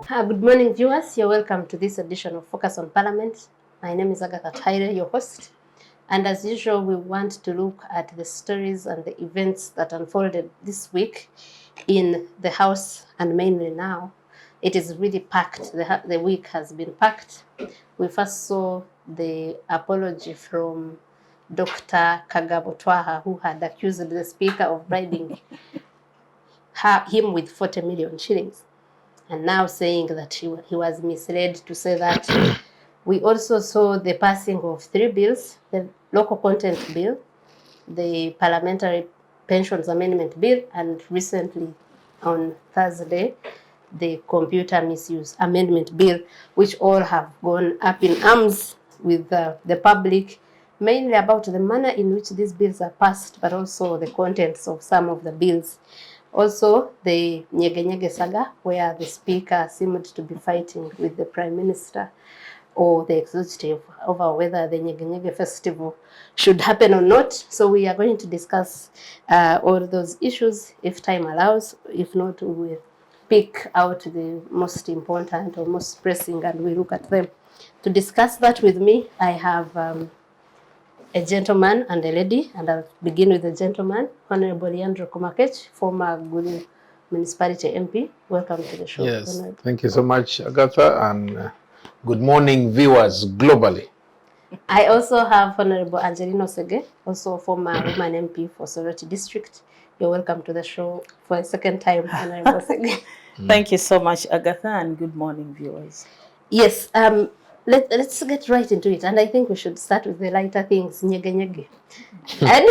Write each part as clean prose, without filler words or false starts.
Good morning, viewers. You're welcome to this edition of Focus on Parliament. My name is Agather, your host. And as usual, we want to look at the stories and the events that unfolded this week in the House and mainly now. It is really packed. The week has been packed. We first saw the apology from Dr. Kagabo Twaha, who had accused the Speaker of bribing him with 40 million shillings. And now saying that he was misled to say that. We also saw the passing of 3 bills, the local content bill, the parliamentary pensions amendment bill, and recently on Thursday, the computer misuse amendment bill, which all have gone up in arms with the public, mainly about the manner in which these bills are passed, but also the contents of some of the bills. Also, the Nyege Nyege saga, where the Speaker seemed to be fighting with the Prime Minister or the executive over whether the Nyege Nyege festival should happen or not. So we are going to discuss all those issues if time allows. If not, we will pick out the most important or most pressing and we look at them. To discuss that with me, I have a gentleman and a lady, and I'll begin with the gentleman, Honourable Lyandro Komakech, former Gulu Municipality MP. Welcome to the show. Yes, thank you so much, Agatha, and good morning, viewers globally. I also have Honourable Angeline Osegge, also former Woman MP for Soroti District. You're welcome to the show for a second time, Honourable Osegge. Thank you so much, Agatha, and good morning, viewers. Yes, let's get right into it, and I think we should start with the lighter things, Nyege Nyege. And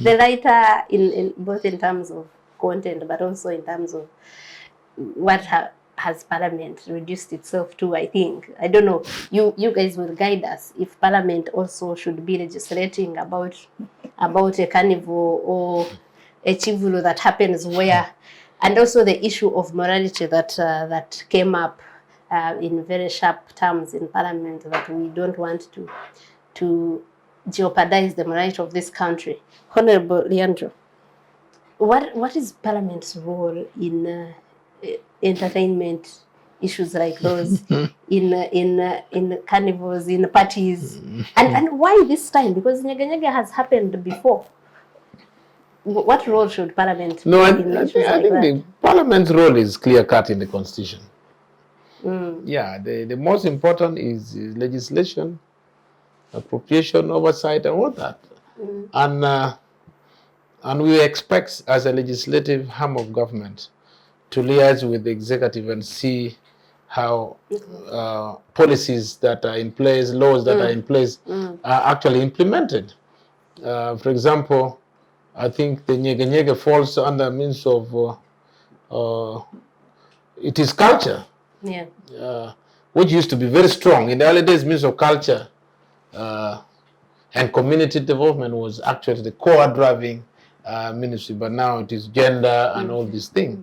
the lighter in both in terms of content, but also in terms of what has Parliament reduced itself to, I think. I don't know, you guys will guide us if Parliament also should be legislating about a carnival or a chivulo that happens where, and also the issue of morality that came up in very sharp terms in Parliament, that we don't want to jeopardize the morality of this country. Honourable Lyandro, what is Parliament's role in entertainment issues like those, in carnivals, in parties, and why this time? Because Nyege Nyege has happened before. What role should Parliament play in issues like that? I think the Parliament's role is clear-cut in the Constitution. Yeah, the most important is legislation, appropriation, oversight, and all that. And we expect, as a legislative arm of government, to liaise with the executive and see how policies that are in place, laws that are in place, are actually implemented. For example, I think the Nyege Nyege falls under means of it is culture. Yeah. Which used to be very strong. In the early days, means of culture and community development was actually the core driving ministry, but now it is gender and all these things.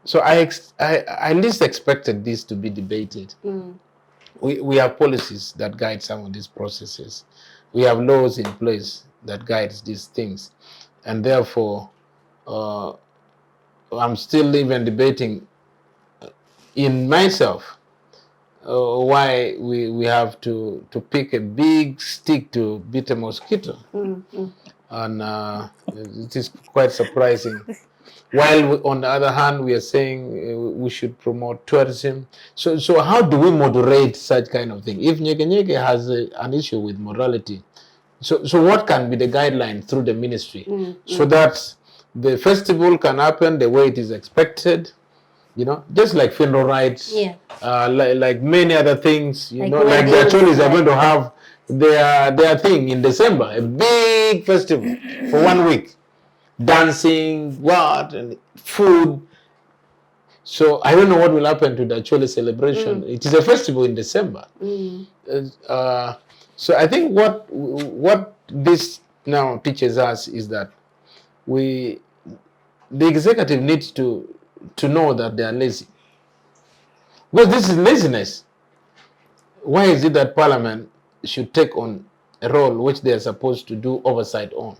So I at least expected this to be debated. We have policies that guide some of these processes. We have laws in place that guides these things. And therefore, I'm still even debating in myself why we have to pick a big stick to beat a mosquito. And it is quite surprising. While on the other hand, we are saying we should promote tourism. So how do we moderate such kind of thing? If Nyege Nyege has an issue with morality, so what can be the guideline through the ministry so that the festival can happen the way it is expected? You know, just like funeral rites, like many other things, you know, like the Acholis are going to have their thing in December, a big festival for 1 week. Dancing, what, and food. So I don't know what will happen to the Acholi celebration. It is a festival in December. So I think what this now teaches us is that the executive needs to know that they are lazy. Because this is laziness. Why is it that Parliament should take on a role which they are supposed to do oversight on?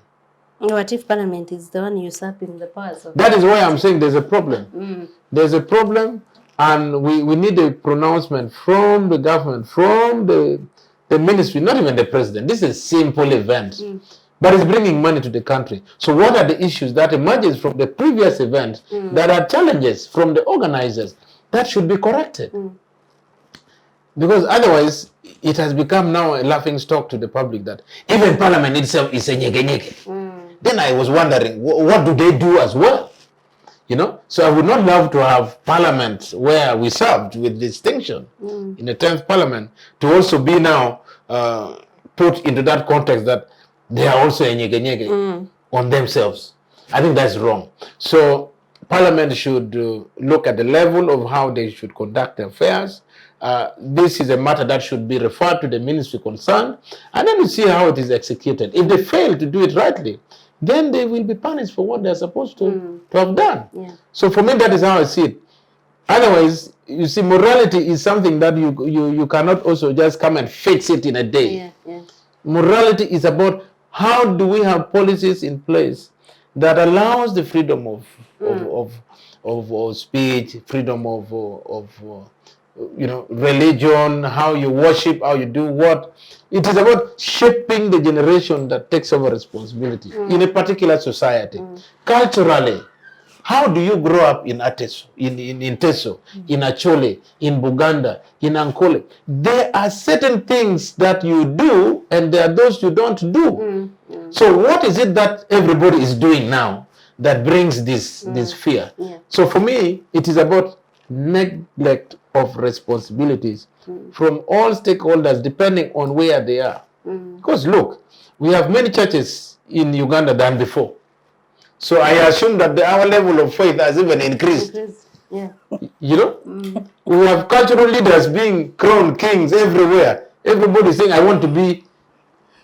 What if Parliament is the one usurping the powers of that is why I'm saying there's a problem. There's a problem And we need a pronouncement from the government, from the ministry, not even the president. This is a simple event, but it's bringing money to the country. So what are the issues that emerges from the previous event that are challenges from the organizers that should be corrected? Because otherwise, it has become now a laughing stock to the public that even parliament itself is a nyege nyege. Then I was wondering, what do they do as well? You know, so I would not love to have parliament where we served with distinction in the 10th parliament to also be now put into that context that they are also a nyege nyege on themselves. I think that's wrong. So parliament should look at the level of how they should conduct their affairs. This is a matter that should be referred to the ministry concerned, and then we see how it is executed. If they fail to do it rightly, then they will be punished for what they're supposed to have done. Yeah. So for me, that is how I see it. Otherwise, you see, morality is something that you cannot also just come and fix it in a day. Yeah, yeah. Morality is about how do we have policies in place that allows the freedom of speech, freedom of you know, religion, how you worship, how you do what. It is about shaping the generation that takes over responsibility in a particular society. Culturally, how do you grow up in Ateso, in Teso, in Achole, in Buganda, in Ankole? There are certain things that you do and there are those you don't do. So what is it that everybody is doing now that brings this fear? Yeah. So for me, it is about neglect of responsibilities from all stakeholders depending on where they are. Because look, we have many churches in Uganda than before. So I assume that our level of faith has even increased. Yeah. You know, we have cultural leaders being crowned kings everywhere. Everybody saying, I want to be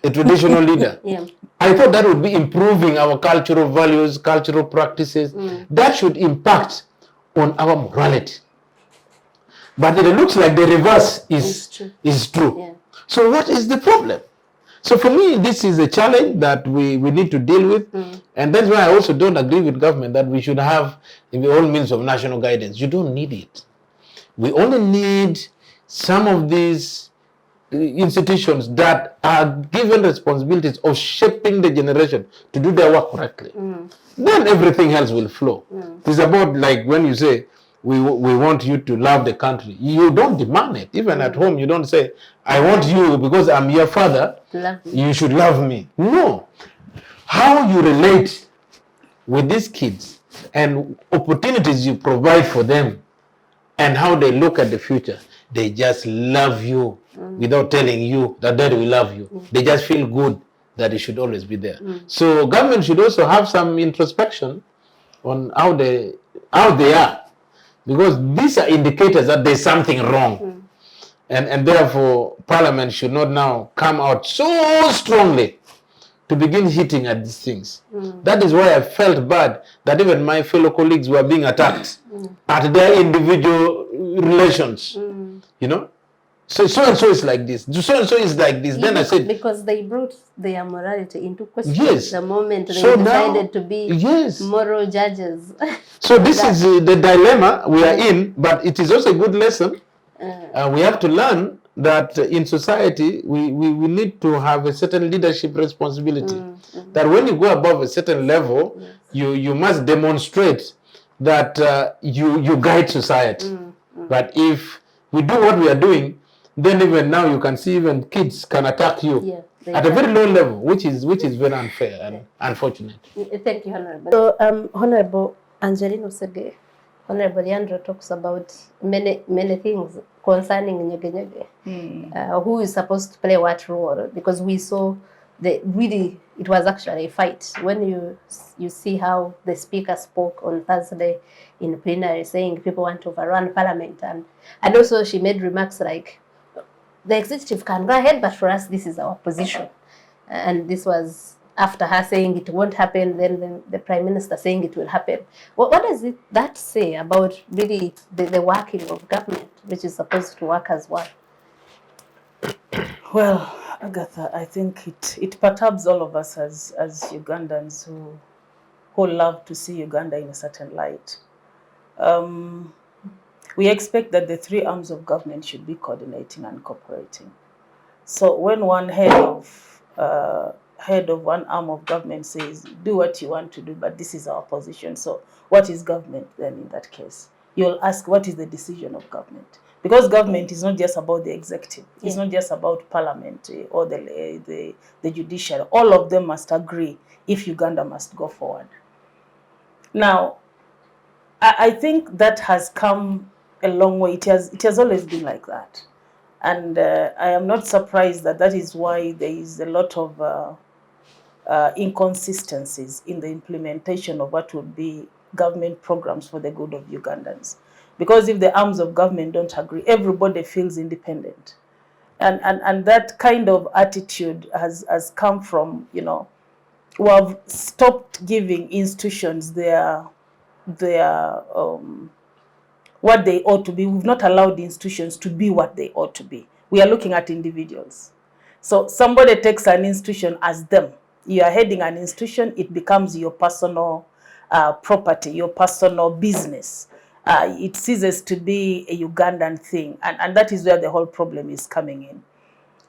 a traditional leader. Yeah. I thought that would be improving our cultural values, cultural practices. That should impact on our morality. But it looks like the reverse is true. Yeah. So what is the problem? So for me, this is a challenge that we need to deal with. And that's why I also don't agree with government that we should have all means of national guidance. You don't need it. We only need some of these institutions that are given responsibilities of shaping the generation to do their work correctly. Then everything else will flow. It's about like when you say, we want you to love the country. You don't demand it. Even at home, you don't say, I want you because I'm your father. You should love me. No. How you relate with these kids and opportunities you provide for them and how they look at the future, they just love you without telling you that they will love you. They just feel good that it should always be there. So government should also have some introspection on how they are. Because these are indicators that there's something wrong. And therefore, Parliament should not now come out so strongly to begin hitting at these things. That is why I felt bad that even my fellow colleagues were being attacked at their individual relations. You know? So and so is like this. So and so is like this. Then I said, because they brought their morality into question. Yes. The moment they decided to be moral judges. So this is the dilemma we are in, but it is also a good lesson. We have to learn that in society we need to have a certain leadership responsibility. That when you go above a certain level, you must demonstrate that you guide society. But if we do what we are doing, then even now you can see even kids can attack you at a very low level, which is very unfair and unfortunate. Thank you, Honourable. So, Honourable Angeline Osegge, Honourable Lyandro talks about many things concerning Nyege Nyege. Who is supposed to play what role? Because we saw it was actually a fight. When you see how the speaker spoke on Thursday in plenary saying people want to overrun Parliament, and also she made remarks like, the executive can go ahead, but for us, this is our position. And this was after her saying it won't happen, then the Prime Minister saying it will happen. What does that say about really the working of government, which is supposed to work as one? Well, Agatha, I think it perturbs all of us as Ugandans who love to see Uganda in a certain light. we expect that the three arms of government should be coordinating and cooperating. So when one head of one arm of government says, do what you want to do, but this is our position, so what is government then in that case? You'll ask, what is the decision of government? Because government is not just about the executive. It's not just about parliament or the judiciary. All of them must agree if Uganda must go forward. Now, I think that has come a long way. It has always been like that. And I am not surprised that that is why there is a lot of inconsistencies in the implementation of what would be government programs for the good of Ugandans. Because if the arms of government don't agree, everybody feels independent. And that kind of attitude has come from, you know, we have stopped giving institutions their what they ought to be. We've not allowed the institutions to be what they ought to be. We are looking at individuals. So somebody takes an institution as them. You are heading an institution, it becomes your personal property, your personal business. It ceases to be a Ugandan thing. And that is where the whole problem is coming in.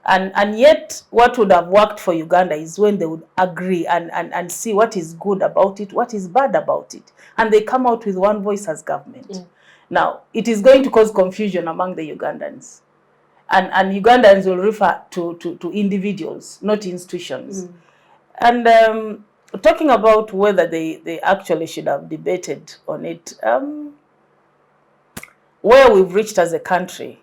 And yet, what would have worked for Uganda is when they would agree and see what is good about it, what is bad about it. And they come out with one voice as government. Yeah. Now, it is going to cause confusion among the Ugandans. And Ugandans will refer to individuals, not institutions. Mm. And talking about whether they actually should have debated on it, where we've reached as a country,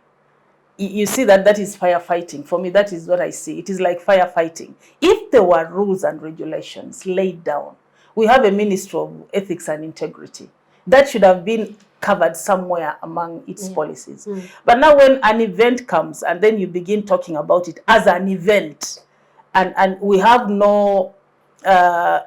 you see that is firefighting. For me, that is what I see. It is like firefighting. If there were rules and regulations laid down, we have a Ministry of Ethics and Integrity. That should have been covered somewhere among its policies. Mm. But now when an event comes and then you begin talking about it as an event, and we have no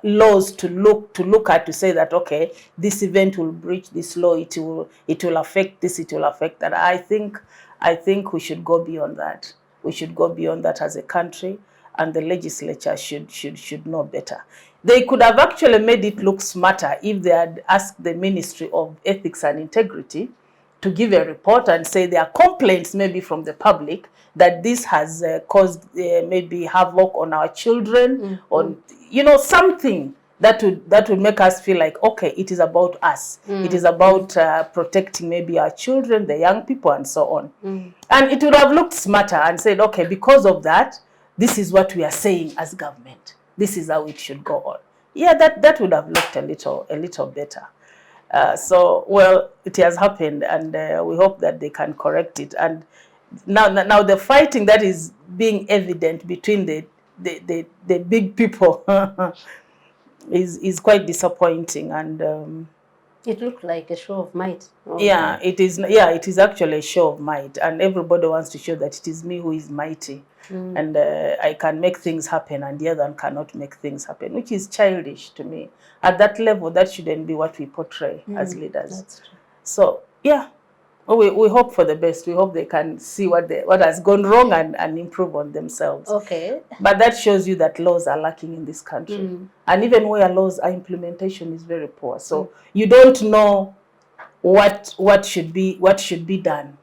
laws to look at to say that, okay, this event will breach this law, it will affect this, it will affect that. I think we should go beyond that. We should go beyond that as a country, and the legislature should know better. They could have actually made it look smarter if they had asked the Ministry of Ethics and Integrity to give a report and say there are complaints maybe from the public that this has caused maybe havoc on our children, on, you know, something that would make us feel like, okay, it is about us. It is about protecting maybe our children, the young people, and so on. And it would have looked smarter and said, okay, because of that, this is what we are saying as government. This is how it should go on. Yeah, that would have looked a little better. So, well, it has happened, and we hope that they can correct it. And now the fighting that is being evident between the big people is quite disappointing, and it looked like a show of might. Yeah, it is. Yeah, it is actually a show of might, and everybody wants to show that it is me who is mighty, and I can make things happen, and the other one cannot make things happen, which is childish to me. At that level, that shouldn't be what we portray as leaders. That's true. So yeah, we hope for the best. We hope they can see what has gone wrong and improve on themselves. Okay. But that shows you that laws are lacking in this country, and even where laws are, implementation is very poor. So you don't know what should be done.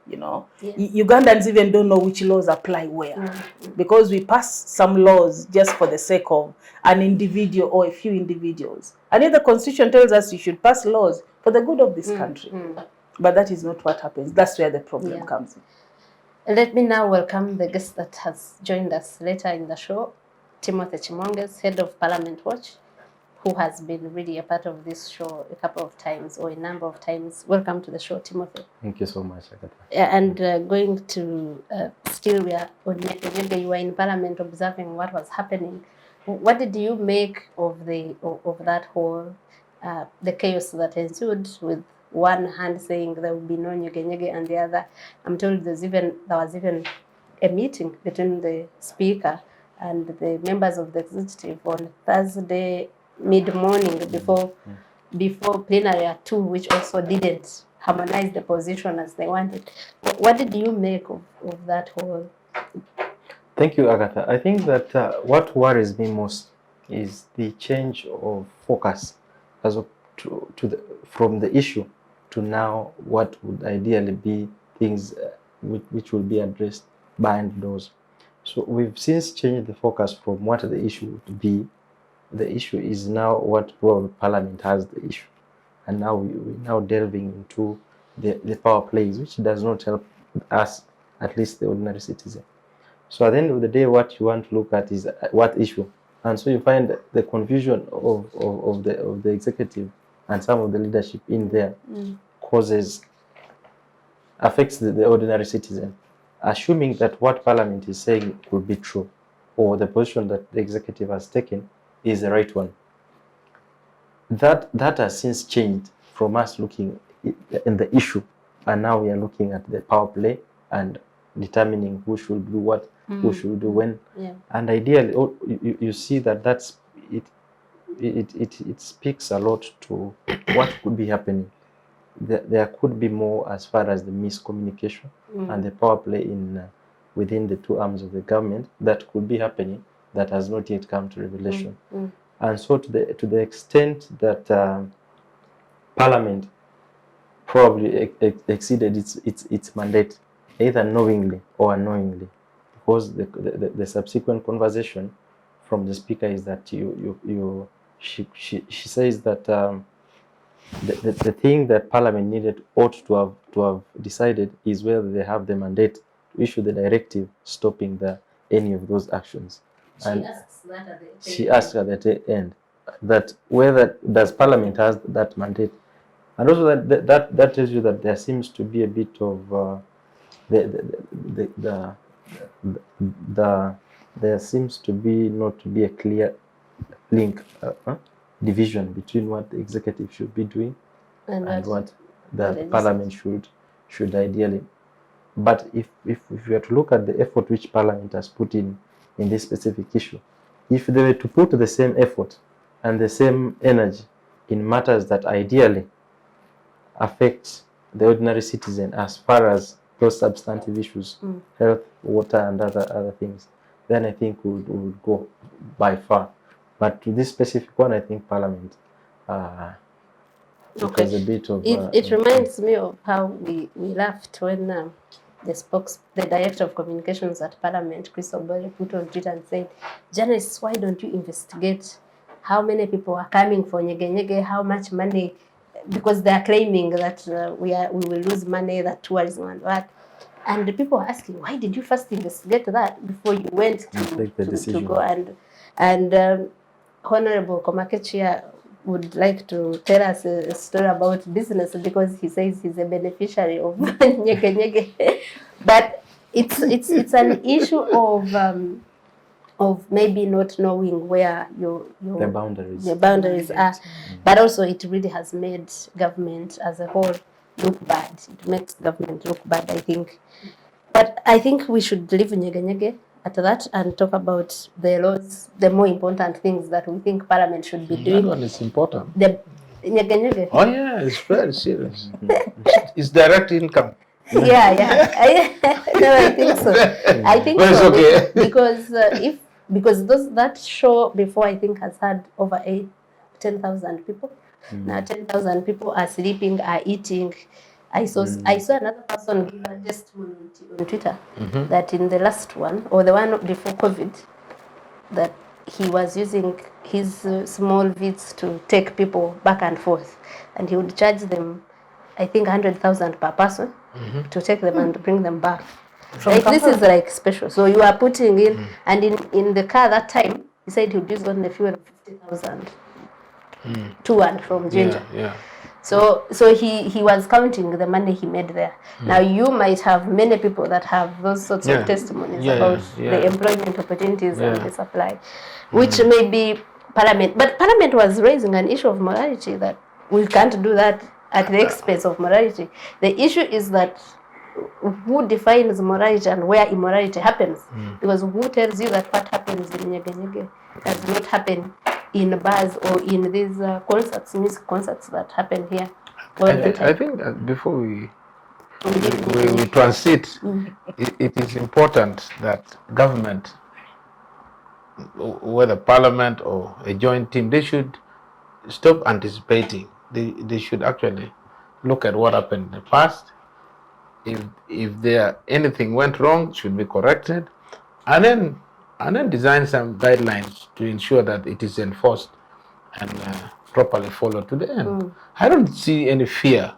You know, Ugandans even don't know which laws apply where, because we pass some laws just for the sake of an individual or a few individuals. And if the Constitution tells us you should pass laws for the good of this country, but that is not what happens. That's where the problem comes in. Let me now welcome the guest that has joined us later in the show, Timothy Chemonges, Head of Parliament Watch, who has been really a part of this show a couple of times or a number of times. Welcome to the show, Timothy. Thank you so much, Agatha. And going to still we are on Nyege Nyege. You were in Parliament observing what was happening. What did you make of that whole the chaos that ensued, with one hand saying there will be no Nyege Nyege and the other? I'm told there was even a meeting between the Speaker and the members of the Executive on Thursday mid-morning before plenary at 2, which also didn't harmonize the position as they wanted. What did you make of that whole? Thank you, Agatha. I think that what worries me most is the change of focus from the issue to to now what would ideally be things which will be addressed behind doors. So we've since changed the focus from what the issue would be. The issue is now what probably Parliament has the issue. And now we're now delving into the power plays, which does not help us, at least the ordinary citizen. So at the end of the day, what you want to look at is what issue. And so you find the confusion of the executive and some of the leadership in there affects the ordinary citizen, assuming that what Parliament is saying could be true, or the position that the executive has taken is the right one. That has since changed from us looking in the issue, and now we are looking at the power play and determining who should do what, who should do when. Yeah. And ideally, you see that that's it. It speaks a lot to what could be happening. There could be more as far as the miscommunication and the power play in within the two arms of the government that could be happening that has not yet come to revelation. And so to the extent that Parliament probably exceeded its mandate, either knowingly or unknowingly, because the subsequent conversation from the speaker is that she says that the thing that Parliament ought to have decided is whether they have the mandate to issue the directive stopping any of those actions. She asks at the end that whether does Parliament has that mandate, and also that tells you that there seems to be a bit of there seems to be not to be a clear link division between what the executive should be doing and what the Parliament should ideally. But if you are to look at the effort which Parliament has put in this specific issue, if they were to put the same effort and the same energy in matters that ideally affect the ordinary citizen as far as those substantive issues, health, water, and other things, then I think we would go by far. But to this specific one, I think Parliament was a bit of... It reminds me of how we laughed when the Director of Communications at Parliament, Chris Obole, put on Twitter and said, journalists, why don't you investigate how many people are coming for Nyege Nyege, how much money, because they are claiming that we will lose money, that tourism and what. And the people are asking, why did you first investigate that before you went to go? And Honourable Komakech here would like to tell us a story about business, because he says he's a beneficiary of Nyege Nyege. But it's an issue of maybe not knowing where the boundaries are. But also it really has made government as a whole look bad. It makes government look bad, I think. But I think we should leave Nyege Nyege at that and talk about the laws, the more important things that we think Parliament should be doing. That one is important. The Nyege Nyege. Oh yeah, it's very serious. It's direct income. Yeah. No, I think so. I think but so, it's okay. because that show before, I think, has had over 10,000 people. Now 10,000 people are sleeping, are eating. I saw another person give a testimony on Twitter that in the last one, or the one before COVID, that he was using his small Vits to take people back and forth, and he would charge them, I think, 100,000 per person to take them and bring them back. Like, this is like special. So you are putting in, and in the car that time, he said he would use only fuel of 50,000 to and from Ginger. Yeah. So he was counting the money he made there. Now you might have many people that have those sorts of testimonies about the employment opportunities and the supply, which may be Parliament. But Parliament was raising an issue of morality, that we can't do that at the expense of morality. The issue is that who defines morality and where immorality happens? Because who tells you that what happens in Nyege Nyege does not happen in bars or in these music concerts that happen here? I think that before we transit, it is important that government, whether Parliament or a joint team, they should stop anticipating. They should actually look at what happened in the past. If there anything went wrong, should be corrected, and then design some guidelines to ensure that it is enforced and properly followed to the end. I don't see any fear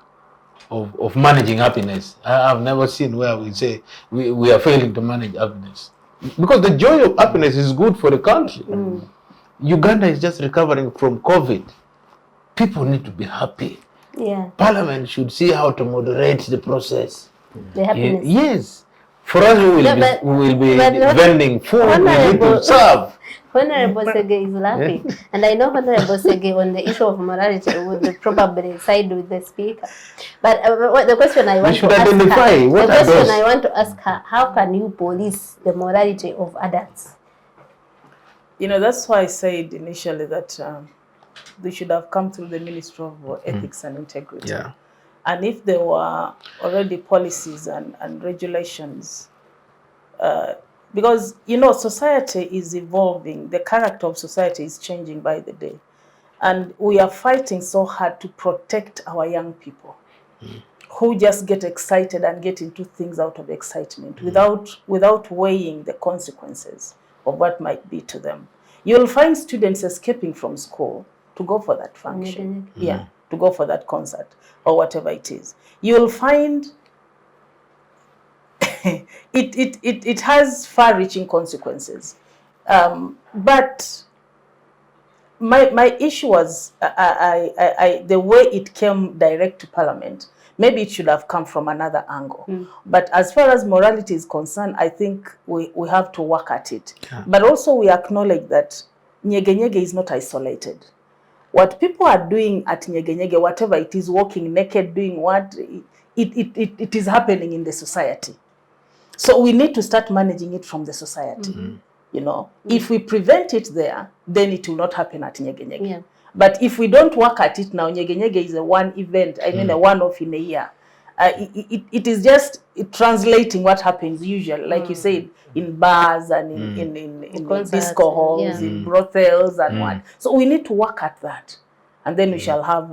of managing happiness. I've never seen where we say we are failing to manage happiness, because the joy of happiness is good for the country. Uganda is just recovering from COVID. People need to be happy. Yeah. Parliament should see how to moderate the process. The happiness. Yes. For us, we will be vending food. We need to serve. Honourable Osegge is laughing, and I know Honourable Osegge on the issue of morality would probably side with the speaker. But the question I want to ask her, how can you police the morality of adults? You know, that's why I said initially that they should have come through the Ministry of Ethics and Integrity. Yeah. And if there were already policies and regulations, because, you know, society is evolving, the character of society is changing by the day. And we are fighting so hard to protect our young people who just get excited and get into things out of excitement without weighing the consequences of what might be to them. You'll find students escaping from school to go for that function. Yeah, to go for that concert or whatever it is. You'll find it has far-reaching consequences. But my issue was the way it came direct to Parliament. Maybe it should have come from another angle. But as far as morality is concerned, I think we have to work at it. Yeah. But also we acknowledge that Nyege Nyege is not isolated. What people are doing at Nyege Nyege, whatever it is, walking naked, doing what, it is happening in the society. So we need to start managing it from the society. You know, if we prevent it there, then it will not happen at Nyege Nyege. Yeah. But if we don't work at it now, Nyege Nyege is a one event, I mean a one-off in a year. It is just translating what happens usually, like you said, in bars and in disco halls, in brothels and what. So we need to work at that. And then we shall have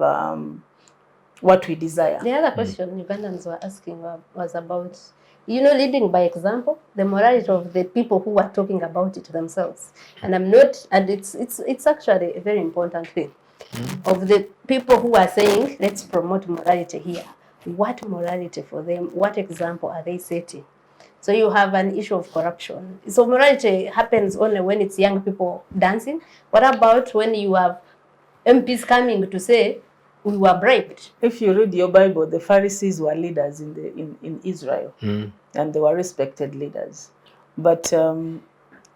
what we desire. The other question Ugandans were asking was about, you know, leading by example, the morality of the people who are talking about it themselves. And it's actually a very important thing. Of the people who are saying, let's promote morality here. What morality for them? What example are they setting? So you have an issue of corruption. So morality happens only when it's young people dancing. What about when you have MPs coming to say, we were bribed? If you read your Bible, the Pharisees were leaders in Israel, and they were respected leaders. But the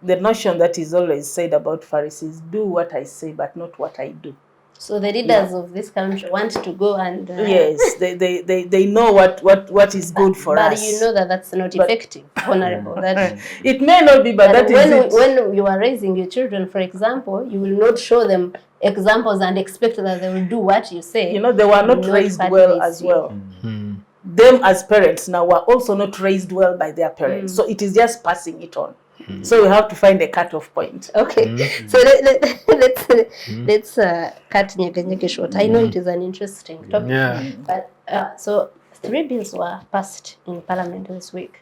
notion that is always said about Pharisees, do what I say, but not what I do. So the leaders of this country want to go and... yes, they know what is good for us. But you know that that's not effective, Honourable. That it may not be, but that is it. When you are raising your children, for example, you will not show them examples and expect that they will do what you say. You know, they were not raised well as well. Them as parents now were also not raised well by their parents. So it is just passing it on. So we have to find a cut-off point. Okay, so let's cut Nyege Nyege short. I know it is an interesting topic, but so 3 bills were passed in Parliament this week.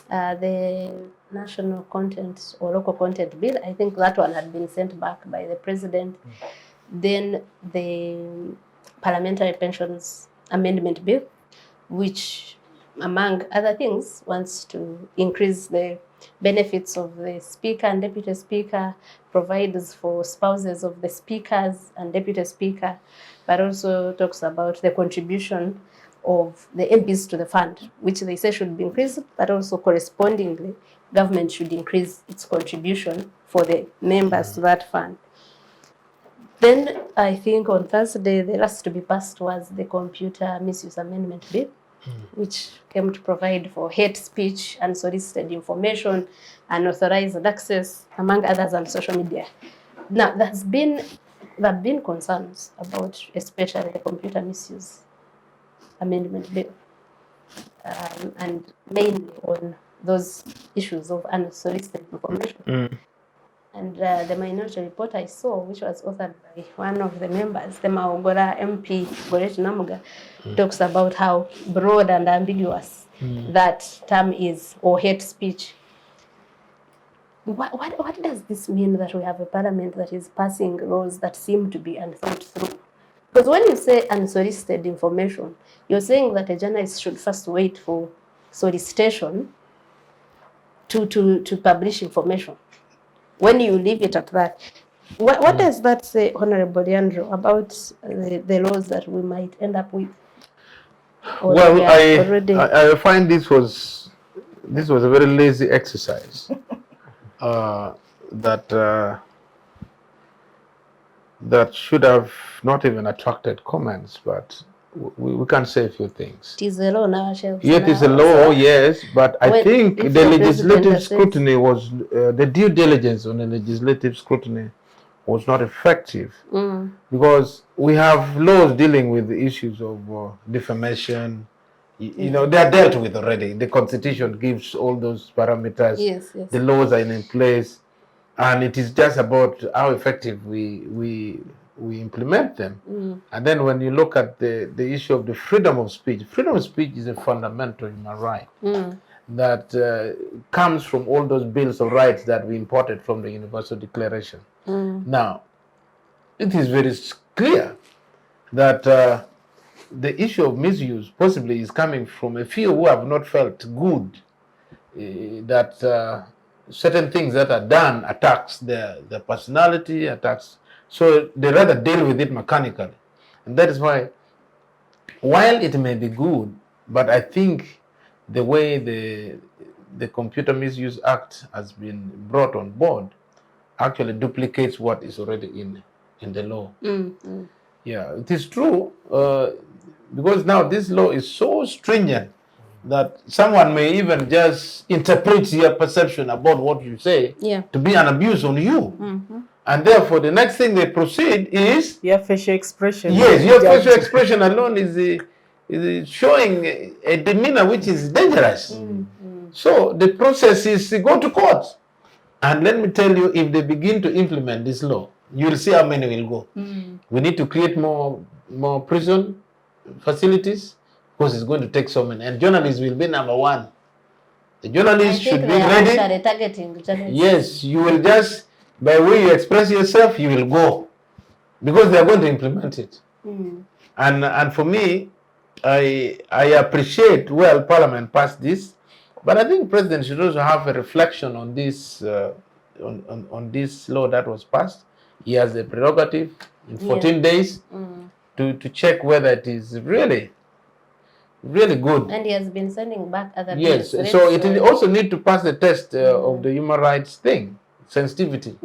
The national content or local content bill, I think that one had been sent back by the president. Then the parliamentary pensions amendment bill, which among other things wants to increase the benefits of the speaker and deputy speaker, provides for spouses of the speakers and deputy speaker, but also talks about the contribution of the MPs to the fund, which they say should be increased, but also correspondingly, government should increase its contribution for the members to that fund. Then I think on Thursday, the last to be passed was the Computer Misuse Amendment Bill, which came to provide for hate speech, unsolicited information, unauthorized access, among others, on social media. Now, there have been concerns about, especially the Computer Misuse Amendment Bill, and mainly on those issues of unsolicited information. And the minority report I saw, which was authored by one of the members, the Maogora MP Namuga, talks about how broad and ambiguous that term is, or hate speech. What does this mean, that we have a parliament that is passing laws that seem to be unthought through? Because when you say unsolicited information, you're saying that a journalist should first wait for solicitation to publish information. When you leave it at that, what does that say, Honourable Lyandro, about the laws that we might end up with? Well, I find this was a very lazy exercise that should have not even attracted comments, but we can say a few things. It is a law now, shelves. Yet it's a law, yes, but I think the legislative scrutiny was, the due diligence on the legislative scrutiny was not effective, because we have laws dealing with the issues of defamation. You know, they are dealt with already. The Constitution gives all those parameters. Yes. The laws are in place, and it is just about how effective we implement them. And then when you look at the issue of the freedom of speech is a fundamental human right that comes from all those bills of rights that we imported from the Universal Declaration. Now, it is very clear that the issue of misuse possibly is coming from a few who have not felt good that certain things that are done attacks their personality, so they rather deal with it mechanically. And that is why, while it may be good, but I think the way the Computer Misuse Act has been brought on board actually duplicates what is already in the law. Yeah, it is true, because now this law is so stringent that someone may even just interpret your perception about what you say to be an abuse on you. And therefore, the next thing they proceed is your facial expression. Yes, your facial expression alone is showing a demeanor which is dangerous. So the process is to go to court. And let me tell you, if they begin to implement this law, you'll see how many will go. We need to create more prison facilities, because it's going to take so many. And journalists will be number one. The journalists should be ready. Targeting journalists. Yes, you will just, by way you express yourself, you will go, because they are going to implement it. And for me, I appreciate, well, Parliament passed this, but I think President should also have a reflection on this on this law that was passed. He has a prerogative in 14 days to check whether it is really good. And he has been sending back other bills. Yes, so it will also need to pass the test of the human rights thing, sensitivity.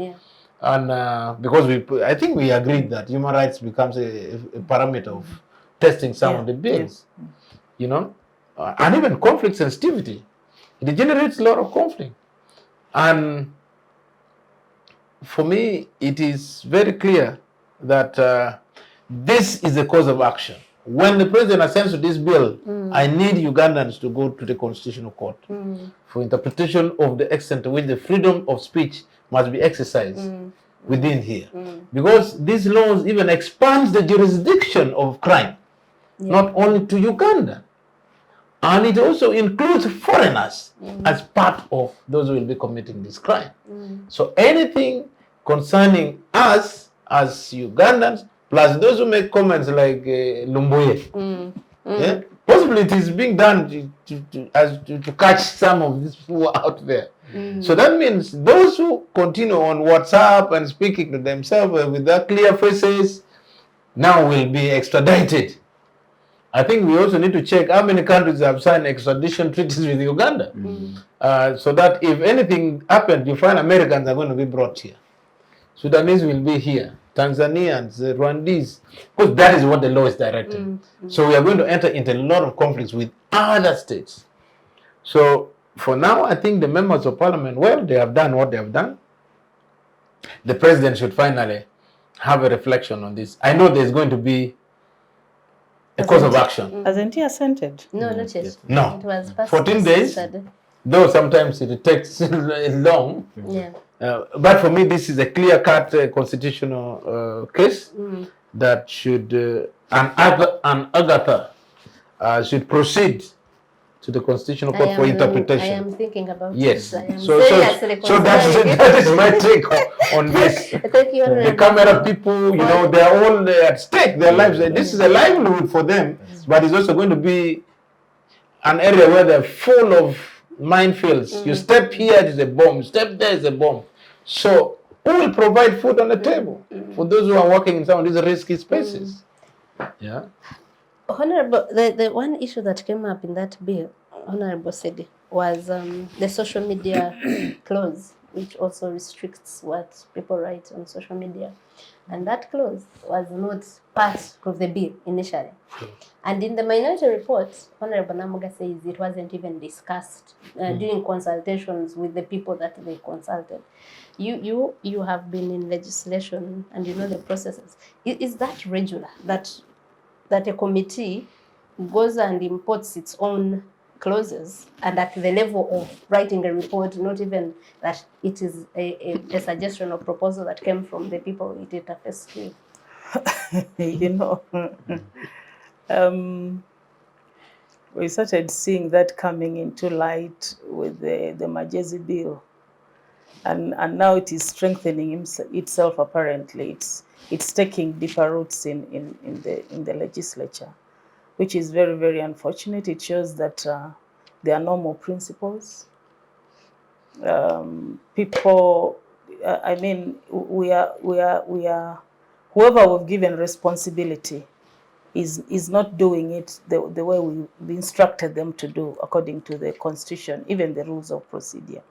And because I think we agreed that human rights becomes a parameter of testing some of the bills, you know, and even conflict sensitivity. It generates a lot of conflict. And for me, it is very clear that this is a cause of action. When the president assents to this bill, I need Ugandans to go to the Constitutional Court for interpretation of the extent to which the freedom of speech must be exercised within here. Because these laws even expands the jurisdiction of crime, not only to Uganda. And it also includes foreigners as part of those who will be committing this crime. So anything concerning us as Ugandans, plus those who make comments like Lumbuye, possibly it is being done to catch some of these people out there. So that means those who continue on WhatsApp and speaking to themselves with their clear faces now will be extradited. I think we also need to check how many countries have signed extradition treaties with Uganda. So that if anything happens, you find Americans are going to be brought here. Sudanese will be here. Tanzanians, Rwandese, because that is what the law is directing. So we are going to enter into a lot of conflicts with other states. So for now, I think the members of parliament, well, they have done what they have done. The president should finally have a reflection on this. I know there's going to be a course of action. Hasn't he assented? No, not yet. No. It was passed 14 days. yesterday. though sometimes it takes long. Yeah. But for me, this is a clear-cut constitutional case that should, and Agather should proceed to the Constitutional Court for interpretation. I am thinking about yes. this. I am so that is my take on this. Thank you, The camera people, you know, they are all at stake. Their lives. This is a livelihood for them, but it's also going to be an area where they're full of minefields. You step here, it is a bomb. Step there is a bomb. So who will provide food on the table for those who are working in some of these risky spaces? Yeah. Honourable, the one issue that came up in that bill, Honourable said, was the social media clause, which also restricts what people write on social media. And that clause was not part of the bill initially. And in the minority report, Honourable Namuga says it wasn't even discussed during consultations with the people that they consulted. You have been in legislation and you know the processes. Is that regular, that a committee goes and imports its own clauses, and at the level of writing a report, not even that it is a suggestion or proposal that came from the people it interfaces with? You know, we started seeing that coming into light with the Majezi bill, and now it is strengthening itself. Apparently, it's taking deeper roots in the legislature, which is very, very unfortunate. It shows that there are no more principles. People, I mean, we are whoever we've given responsibility is not doing it the way we instructed them to do according to the Constitution, even the rules of procedure.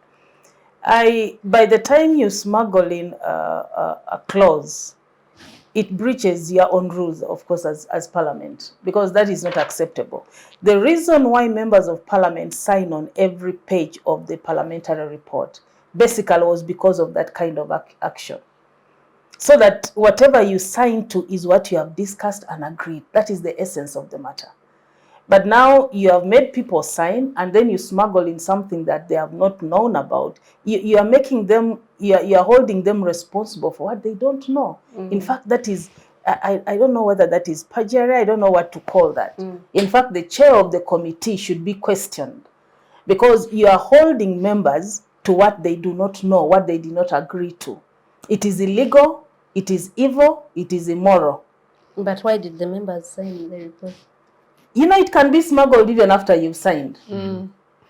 By the time you smuggle in a clause, it breaches your own rules, of course, as Parliament, because that is not acceptable. The reason why members of Parliament sign on every page of the parliamentary report basically was because of that kind of action. So that whatever you sign to is what you have discussed and agreed. That is the essence of the matter. But now you have made people sign, and then you smuggle in something that they have not known about. You are making them, you are holding them responsible for what they don't know. In fact, that is, I don't know whether that is perjury. I don't know what to call that. In fact, the chair of the committee should be questioned, because you are holding members to what they do not know, what they did not agree to. It is illegal, it is evil, it is immoral. But why did the members sign the report? You know, it can be smuggled even after you've signed.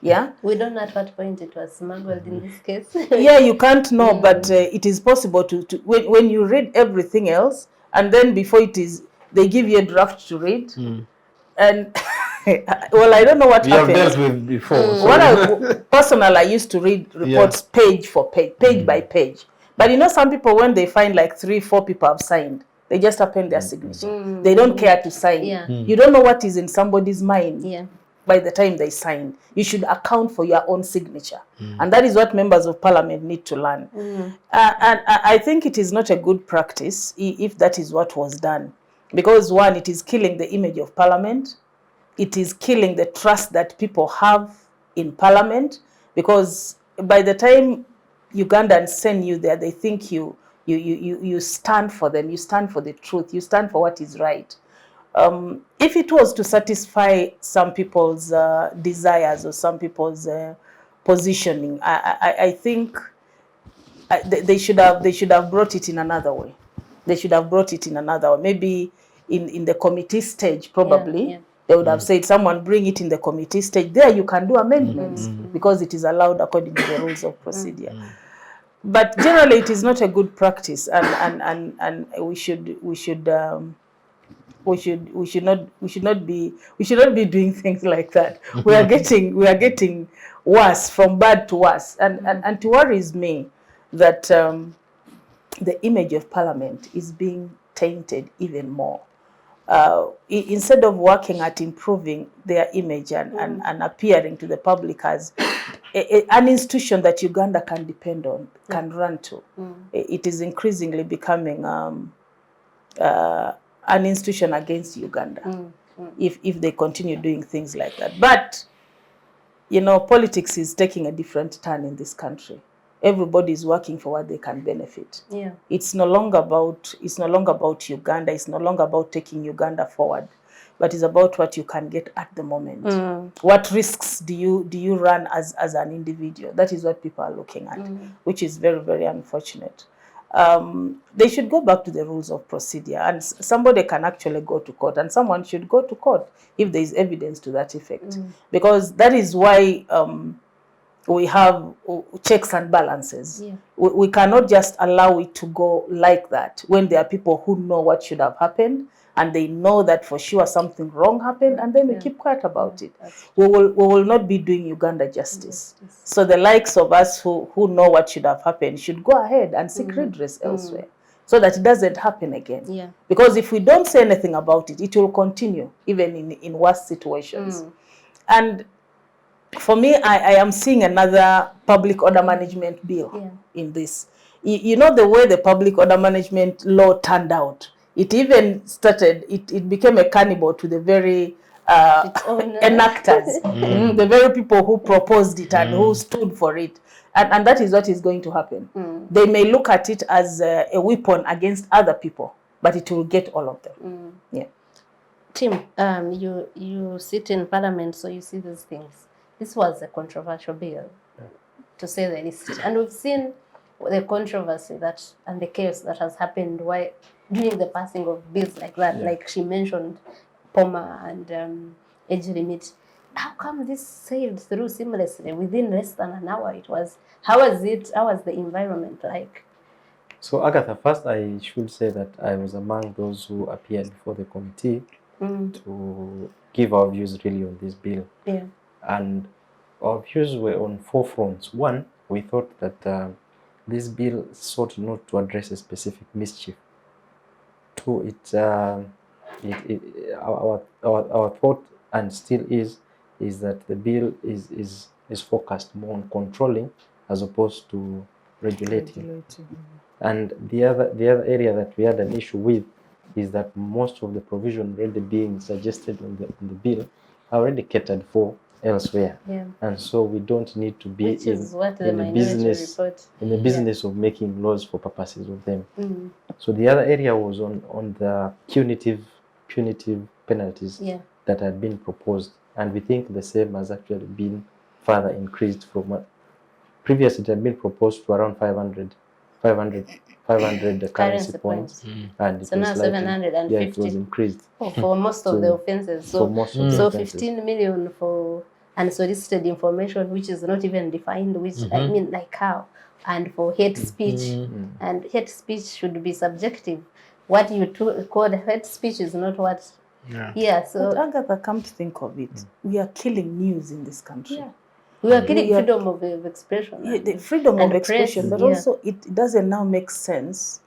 Yeah? We don't know at what point it was smuggled in this case. Yeah, you can't know, but it is possible to when you read everything else, and then before it is, they give you a draft to read. And, well, I don't know what happens. You have dealt with before. Personally, I used to read reports page for page, page by page. But you know, some people, when they find like 3-4 people have signed, they just append their signature. They don't care to sign. You don't know what is in somebody's mind by the time they sign. You should account for your own signature. And that is what members of Parliament need to learn. And I think it is not a good practice if that is what was done. Because one, it is killing the image of Parliament. It is killing the trust that people have in Parliament. Because by the time Ugandans send you there, they think you stand for them, you stand for the truth, you stand for what is right. If it was to satisfy some people's desires or some people's positioning, I think they should have brought it in another way. They should have brought it in another way. Maybe in the committee stage, probably. They would have said, someone bring it in the committee stage. There you can do amendments because it is allowed according to the rules of procedure. But generally, it is not a good practice, and we should not be doing things like that. We are getting worse, from bad to worse, and it worries me that the image of Parliament is being tainted even more. Instead of working at improving their image and appearing to the public as an institution that Uganda can depend on, can run to, it is increasingly becoming an institution against Uganda if they continue doing things like that. But you know, politics is taking a different turn in this country. Everybody is working for what they can benefit. Yeah. It's no longer about Uganda. It's no longer about taking Uganda forward, but it's about what you can get at the moment. What risks do you run as an individual? That is what people are looking at, which is very, very unfortunate. They should go back to the rules of procedure, and somebody can actually go to court, and someone should go to court if there is evidence to that effect, because that is why we have checks and balances. Yeah. We cannot just allow it to go like that when there are people who know what should have happened and they know that for sure something wrong happened, and then we keep quiet about it. We will not be doing Uganda justice. So the likes of us who know what should have happened should go ahead and seek redress elsewhere, so that it doesn't happen again. Yeah. Because if we don't say anything about it, it will continue even in worse situations. And for me, I am seeing another public order management bill in this. You know, the way the public order management law turned out, it even started, it became a cannibal to the very enactors, the very people who proposed it and who stood for it. And that is what is going to happen. They may look at it as a weapon against other people, but it will get all of them. Yeah. Tim, you sit in Parliament, so you see these things. This was a controversial bill, to say the least. And we've seen the controversy and the chaos that has happened during the passing of bills like that. Like she mentioned, POMA and age limit. How come this sailed through seamlessly within less than an hour? How was the environment like? So Agatha, first I should say that I was among those who appeared before the committee to give our views really on this bill. Yeah. And our views were on 4 fronts. One, we thought that this bill sought not to address a specific mischief. 2, our thought, and still is that the bill is focused more on controlling as opposed to regulating. And the other area that we had an issue with is that most of the provision already being suggested on the bill are already catered for elsewhere. Yeah. And so we don't need to be in the business of making laws for purposes of them. So the other area was on the punitive penalties that had been proposed, and we think the same has actually been further increased from previously it had been proposed to around 500 currency points, and so now 750. Yeah, it was increased for most of the offences. So 15 million for unsolicited information, which is not even defined. Which I mean, like how? And for hate speech, and hate speech should be subjective. What you call hate speech is not what. Yeah. So but Agatha, come to think of it, we are killing news in this country. Yeah. We are killing freedom of expression. Yeah, the freedom of expression, press, but also it doesn't now make sense.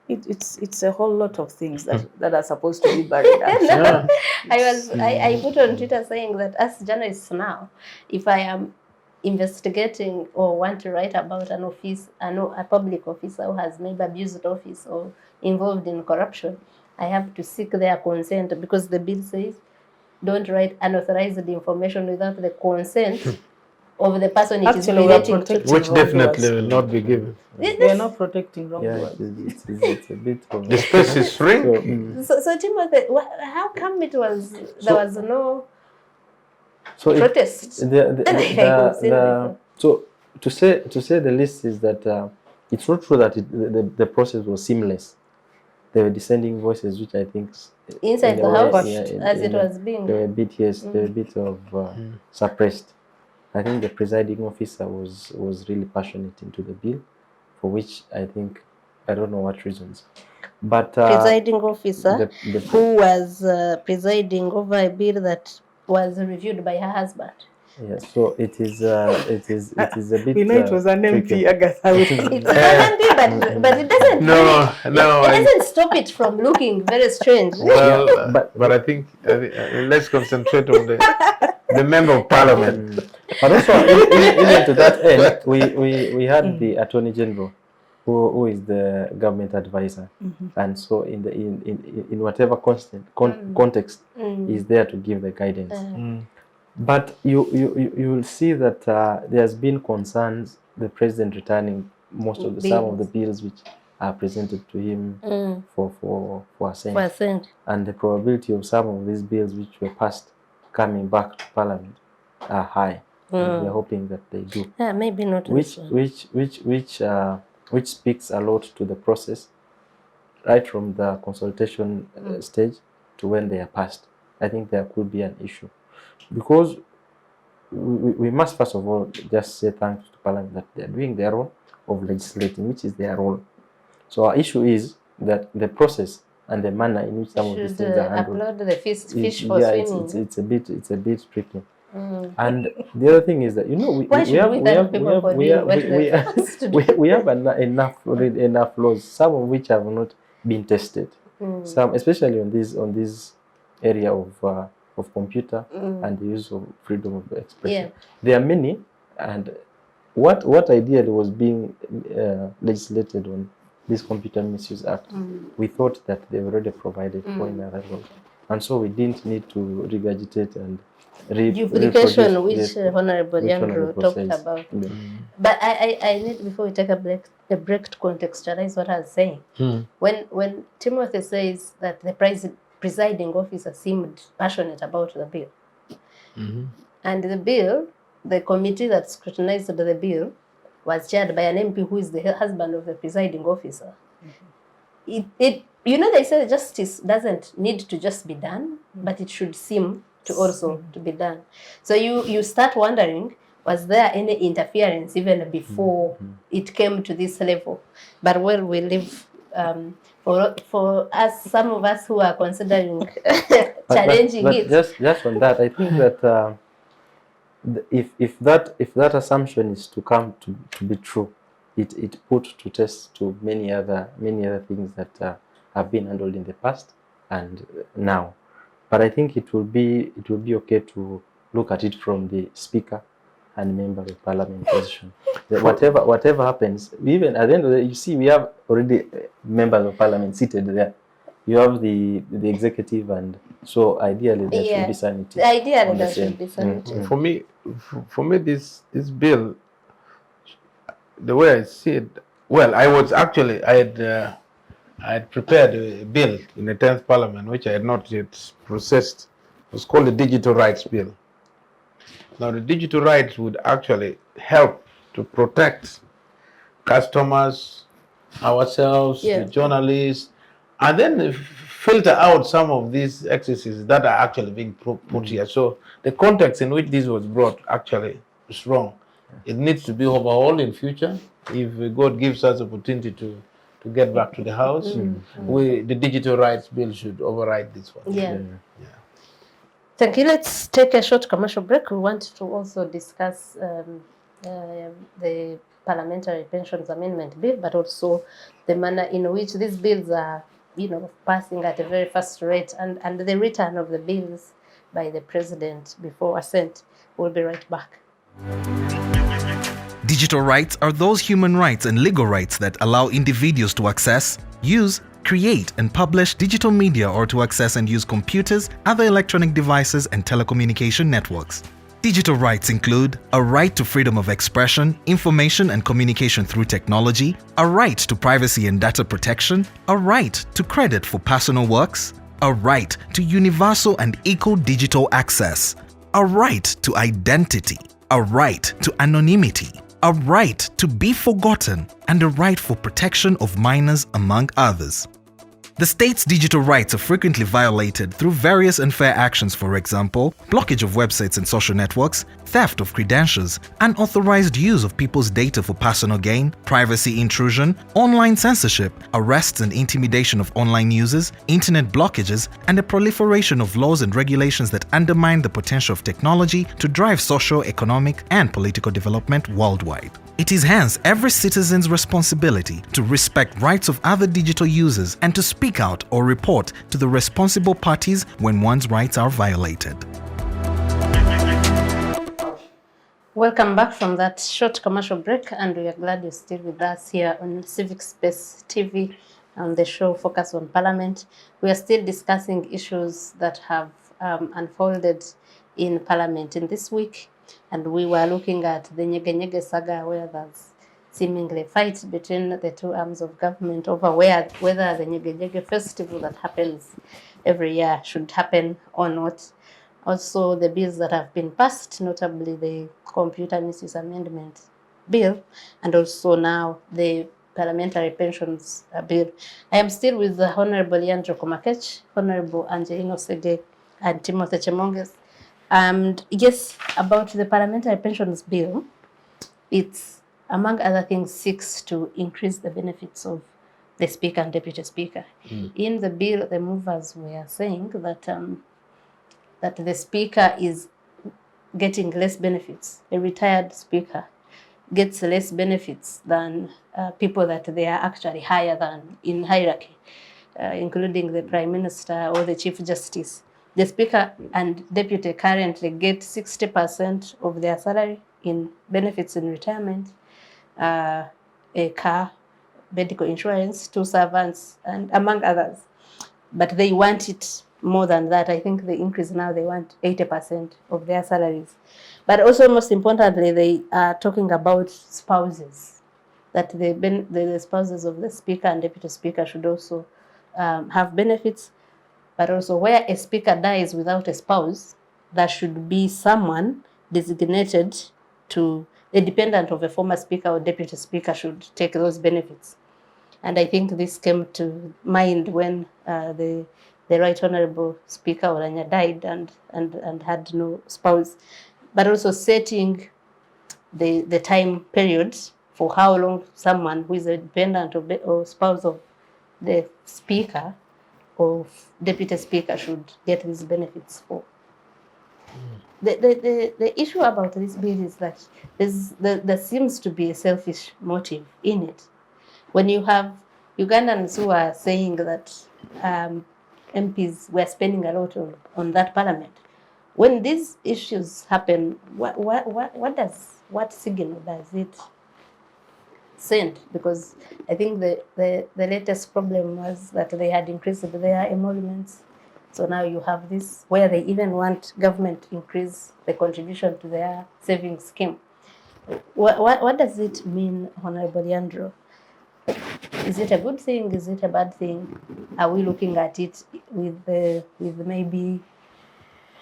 It's a whole lot of things that are supposed to be buried. I put on Twitter saying that as journalists now, if I am investigating or want to write about an office, a public officer who has maybe abused office or involved in corruption, I have to seek their consent, because the bill says don't write unauthorized information without the consent of the person it is relating to. Which definitely will not be given. We are not protecting wrongdoers. It's a bit of the space is shrinking. So Timothy, how come there was no protest? So to say the least is that it's not true that the process was seamless. There were dissenting voices, which I think inside the house, as it was being. They were a bit they were a bit of suppressed. I think the presiding officer was really passionate into the bill, for which I think I don't know what reasons, but presiding officer who was presiding over a bill that was reviewed by her husband. Yes, so it is a bit. We know it was an MP, Agatha. It's an MP, but it doesn't. No, it doesn't stop it from looking very strange. Well, but I think let's concentrate on the member of parliament. But also, even to that end, we had the Attorney General, who is the government advisor, and so in whatever context is there to give the guidance. But you will see that there's been concerns the president returning some of the bills which are presented to him for assent. And the probability of some of these bills which were passed coming back to Parliament are high. And we're hoping that they do. Yeah, maybe not. Which speaks a lot to the process, right from the consultation stage to when they are passed. I think there could be an issue, because we must first of all just say thanks to Parliament that they are doing their role of legislating, which is their role. So our issue is that the process and the manner in which some of these things are handled. Upload the fish for swimming. It's a bit tricky. And the other thing is that we have enough laws, some of which have not been tested. Some, especially on this area of computer and the use of freedom of expression. There are many, and what ideally was being legislated on this Computer Misuse Act, we thought that they already provided for in other laws, and so we didn't need to regurgitate and duplication, which Honourable Lyandro talked about. But I need, before we take a break, to contextualize what I was saying. When Timothy says that the presiding officer seemed passionate about the bill, and the bill, the committee that scrutinized the bill was chaired by an MP who is the husband of the presiding officer. They say justice doesn't need to just be done, but it should seem to also to be done. So you start wondering, was there any interference even before it came to this level? But where we live, for us, some of us who are considering challenging it. Just on that, I think that if that assumption is to come to be true, it put to test to many other things that have been handled in the past and now. But I think it will be okay to look at it from the Speaker and Member of Parliament position. Whatever happens, even at the end of the day, you see, we have already members of Parliament seated there. You have the executive, and so ideally there should be sanity. Ideally there should be sanity. For me, this bill, the way I see it, well, I had prepared a bill in the 10th Parliament, which I had not yet processed. It was called the Digital Rights Bill. Now, the digital rights would actually help to protect customers, ourselves, the journalists, and then filter out some of these excesses that are actually being put here. So the context in which this was brought actually is wrong. It needs to be overhauled in future. If God gives us opportunity to get back to the House, the Digital Rights Bill should override this one. Thank you. Let's take a short commercial break. We want to also discuss the Parliamentary Pensions Amendment Bill, but also the manner in which these bills are, passing at a very fast rate, and the return of the bills by the President before assent. We'll be right back. Digital rights are those human rights and legal rights that allow individuals to access, use, create and publish digital media, or to access and use computers, other electronic devices and telecommunication networks. Digital rights include a right to freedom of expression, information and communication through technology, a right to privacy and data protection, a right to credit for personal works, a right to universal and equal digital access, a right to identity, a right to anonymity, a right to be forgotten, and a right for protection of minors, among others. The state's digital rights are frequently violated through various unfair actions, for example, blockage of websites and social networks, theft of credentials, unauthorized use of people's data for personal gain, privacy intrusion, online censorship, arrests and intimidation of online users, internet blockages, and the proliferation of laws and regulations that undermine the potential of technology to drive social, economic, and political development worldwide. It is hence every citizen's responsibility to respect rights of other digital users and to speak out or report to the responsible parties when one's rights are violated. Welcome back from that short commercial break, and we are glad you're still with us here on Civic Space TV on the show Focus on Parliament. We are still discussing issues that have unfolded in Parliament in this week, and we were looking at the Nyege Nyege saga, where there's seemingly a fight between the two arms of government over whether the Nyege Nyege festival that happens every year should happen or not. Also, the bills that have been passed, notably the Computer Misuse Amendment Bill, and also now the Parliamentary Pensions Bill. I am still with the Honourable Lyandro Komakech, Honourable Angeline Osegge, and Timothy Chemonges. And yes, about the Parliamentary Pensions Bill, it's, among other things, seeks to increase the benefits of the Speaker and Deputy Speaker. In the bill, the movers were saying that that the Speaker is getting less benefits. A retired Speaker gets less benefits than people that they are actually higher than in hierarchy, including the Prime Minister or the Chief Justice. The Speaker and Deputy currently get 60% of their salary in benefits in retirement, a car, medical insurance, 2 servants, and among others. But they want it more than that. I think the increase now, they want 80% of their salaries. But also, most importantly, they are talking about spouses, that the spouses of the Speaker and Deputy Speaker should also have benefits. But also, where a Speaker dies without a spouse, there should be someone designated to, the dependent of a former Speaker or Deputy Speaker should take those benefits. And I think this came to mind when the Right Honourable Speaker Oranya died and had no spouse. But also setting the time period for how long someone who is a dependent or spouse of the Speaker or Deputy Speaker should get these benefits for. The issue about this bill is that there seems to be a selfish motive in it. When you have Ugandans who are saying that MPs were spending a lot on that parliament, when these issues happen, what signal does it send? Because I think the latest problem was that they had increased their emoluments. So now you have this where they even want government to increase the contribution to their savings scheme. What does it mean, Honourable Lyandro? Is it a good thing? Is it a bad thing? Are we looking at it with maybe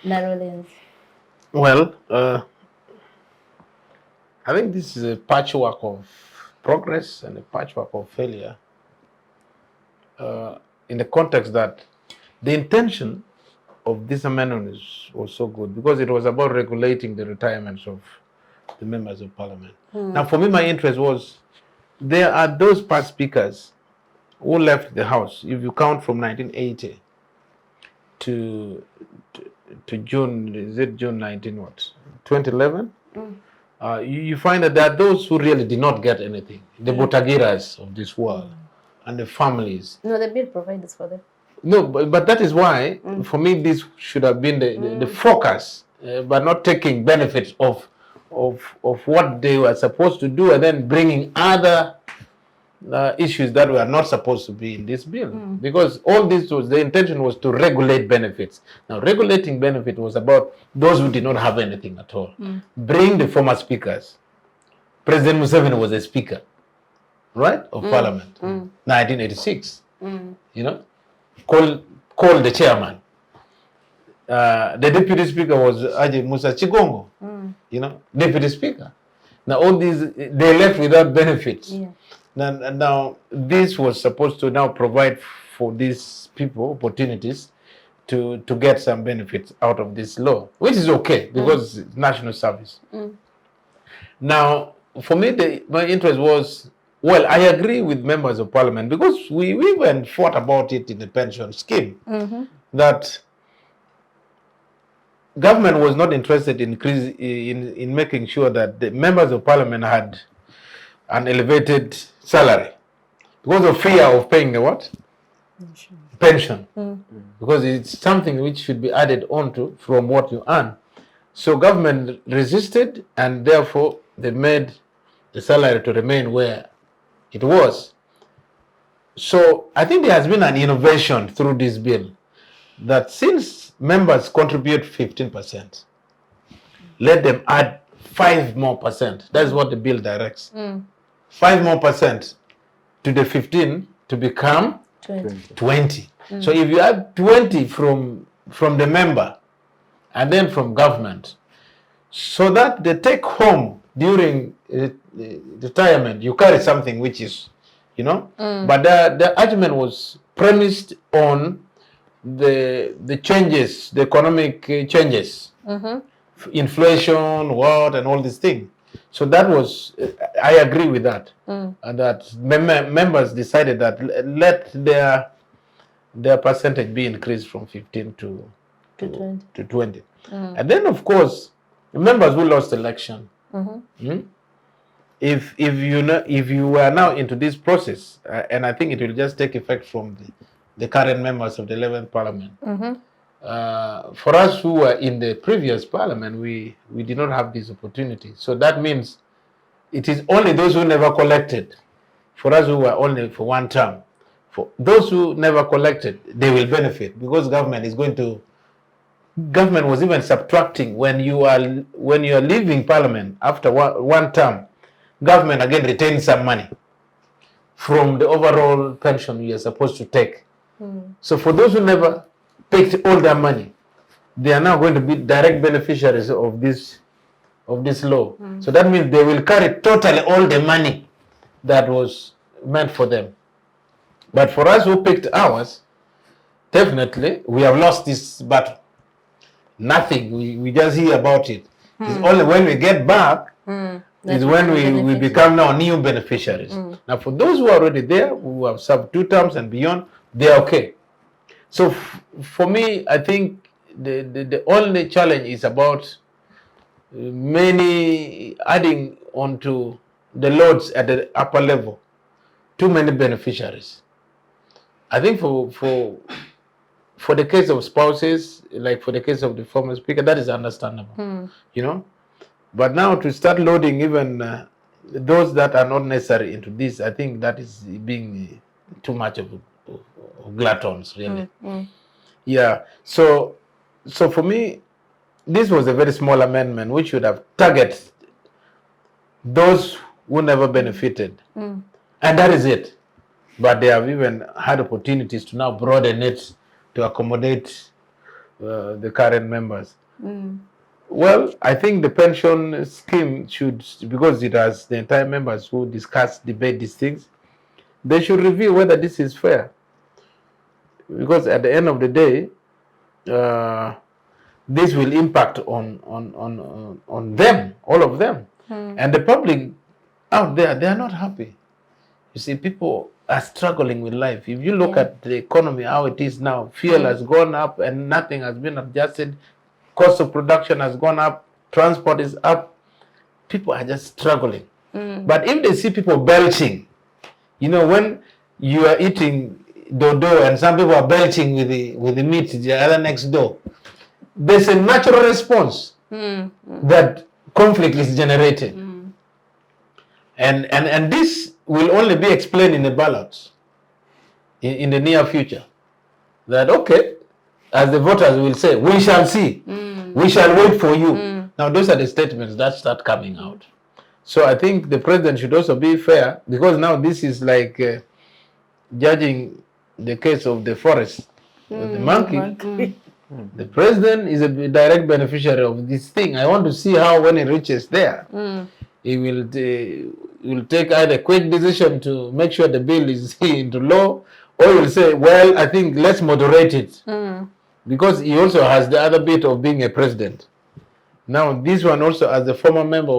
narrow lens? Well, I think this is a patchwork of progress and a patchwork of failure in the context that the intention of this amendment was so good because it was about regulating the retirements of the members of parliament. Now, for me, my interest was there are those past speakers who left the house. If you count from 1980 to June, is it June 19 what? 2011? You find that there are those who really did not get anything. The Botagiras of this world and the families. No, the bill provides for them. No, but that is why, for me, this should have been the focus, but not taking benefits of what they were supposed to do and then bringing other issues that were not supposed to be in this bill. Because all this was, the intention was to regulate benefits. Now, regulating benefit was about those who did not have anything at all. Bring the former speakers. President Museveni was a speaker, right, of parliament, 1986, you know. Call the chairman. The deputy speaker was Aje Musa Chigongo, you know, deputy speaker. Now all these, they left without benefits. Now this was supposed to now provide for these people opportunities to get some benefits out of this law, which is okay because it's national service. Now, for me, my interest was, well, I agree with members of parliament because we even fought about it in the pension scheme, that government was not interested in making sure that the members of parliament had an elevated salary because of fear of paying the what? Pension. Because it's something which should be added on to from what you earn. So government resisted and therefore they made the salary to remain where it was. So I think there has been an innovation through this bill that since members contribute 15%, let them add 5 more percent. That's what the bill directs. 5 more percent to the 15 to become 20. So if you add 20 from the member and then from government, so that the take home during retirement, you carry something which is, you know, but the argument was premised on the changes, the economic changes, inflation, what, and all these things. So that was, I agree with that, and that members decided that let their percentage be increased from 15 to 20. And then, of course, the members who lost election, if you are now into this process, and I think it will just take effect from the current members of the 11th Parliament. For us who were in the previous Parliament, we did not have this opportunity. So that means it is only those who never collected. For us who were only for one term, for those who never collected, they will benefit because government was even subtracting when you are leaving Parliament after one term. Government again retains some money from the overall pension you are supposed to take. So for those who never picked all their money, they are now going to be direct beneficiaries of this law. So that means they will carry totally all the money that was meant for them. But for us who picked ours, definitely we have lost this battle. Nothing. We just hear about it. It's only when we get back is when we become now new beneficiaries. Now for those who are already there, who have served 2 terms and beyond, they are okay. So for me, I think the only challenge is about many adding onto the loads at the upper level. Too many beneficiaries. I think for the case of spouses, like for the case of the former speaker, that is understandable, you know. But now to start loading even those that are not necessary into this, I think that is being too much of gluttons, really. Yeah. So for me, this was a very small amendment which should have targeted those who never benefited, and that is it. But they have even had opportunities to now broaden it to accommodate the current members. Well, I think the pension scheme should, because it has the entire members who debate these things, they should review whether this is fair. Because at the end of the day, this will impact on them, all of them. And the public out there, they are not happy. You see, people are struggling with life. If you look at the economy, how it is now, fuel has gone up and nothing has been adjusted. Cost of production has gone up. Transport is up. People are just struggling. But if they see people belching, you know, when you are eating dodo and some people are belching with the meat the other next door, there's a natural response that conflict is generated. And this will only be explained in the ballots in the near future. That, okay, as the voters will say, we shall see, we shall wait for you. Now, those are the statements that start coming out. So I think the president should also be fair, because now this is like judging the case of the forest, the monkey. The president is a direct beneficiary of this thing. I want to see how, when it reaches there, he will take either a quick decision to make sure the bill is into law, or he will say, well, I think let's moderate it. Because he also has the other bit of being a president. Now, this one also, as a former member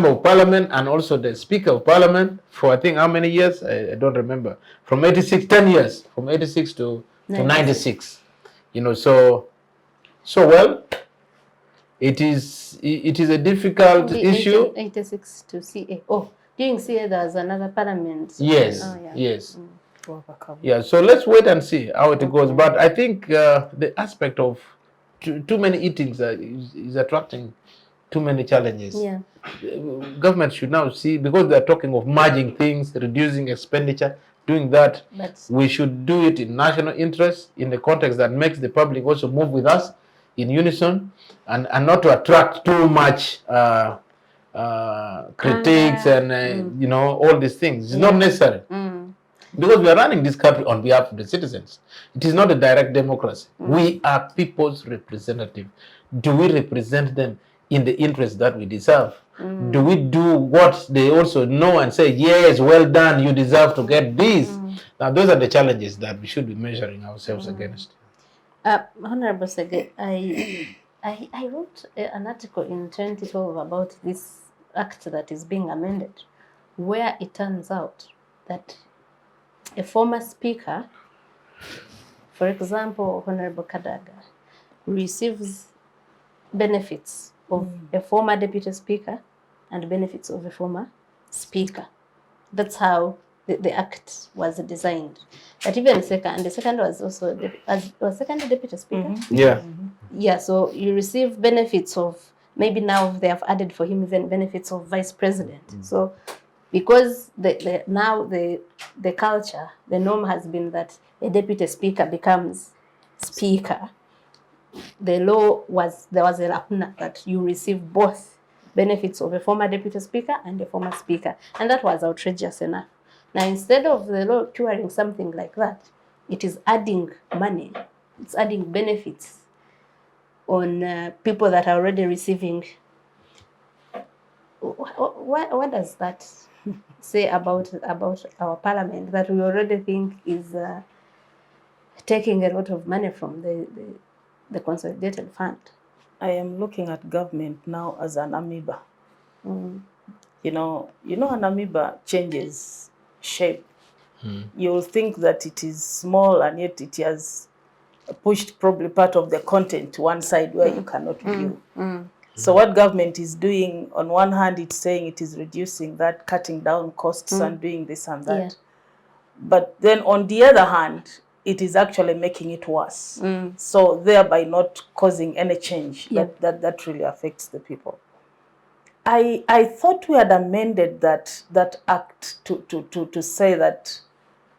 of parliament and also the speaker of parliament for I think how many years? I don't remember. From 86, 10 years, from 86 to 96. You know, so well, it is a difficult issue. 86 to CA. Oh, during CA there was another parliament. Yes, yes. Yeah. So let's wait and see how it goes. But I think the aspect of too many eatings is attracting too many challenges. Yeah. Government should now see, because they're talking of merging things, reducing expenditure, doing that. We should do it in national interest, in the context that makes the public also move with us. in unison and not to attract too much critiques and you know, all these things. It's not necessary. Because we are running this country on behalf of the citizens. It is not a direct democracy. We are people's representative. Do we represent them in the interest that we deserve? Do we do what they also know and say, yes, well done, you deserve to get this? Now, those are the challenges that we should be measuring ourselves against. Honourable Osegge, I wrote an article in 2012 about this act that is being amended, where it turns out that a former speaker, for example, Honourable Kadaga, receives benefits of a former deputy speaker and benefits of a former speaker. That's how the act was designed. But even the second was also was second a deputy speaker. Yeah. Yeah. So you receive benefits of, maybe now they have added for him even benefits of vice president. So because now the culture, the norm has been that a deputy speaker becomes speaker. The law was, there was a lacuna that you receive both benefits of a former deputy speaker and a former speaker, and that was outrageous enough. Now, instead of the law curing something like that, it is adding money, it's adding benefits on people that are already receiving. What does that say about our parliament, that we already think is taking a lot of money from the consolidated fund? I am looking at government now as an amoeba. You know, an amoeba changes shape. You'll think that it is small, and yet it has pushed probably part of the content to one side where you cannot view. So what government is doing, on one hand, it's saying it is reducing that, cutting down costs and doing this and that. Yeah. But then on the other hand, it is actually making it worse. So thereby not causing any change that really affects the people. I thought we had amended that act to say that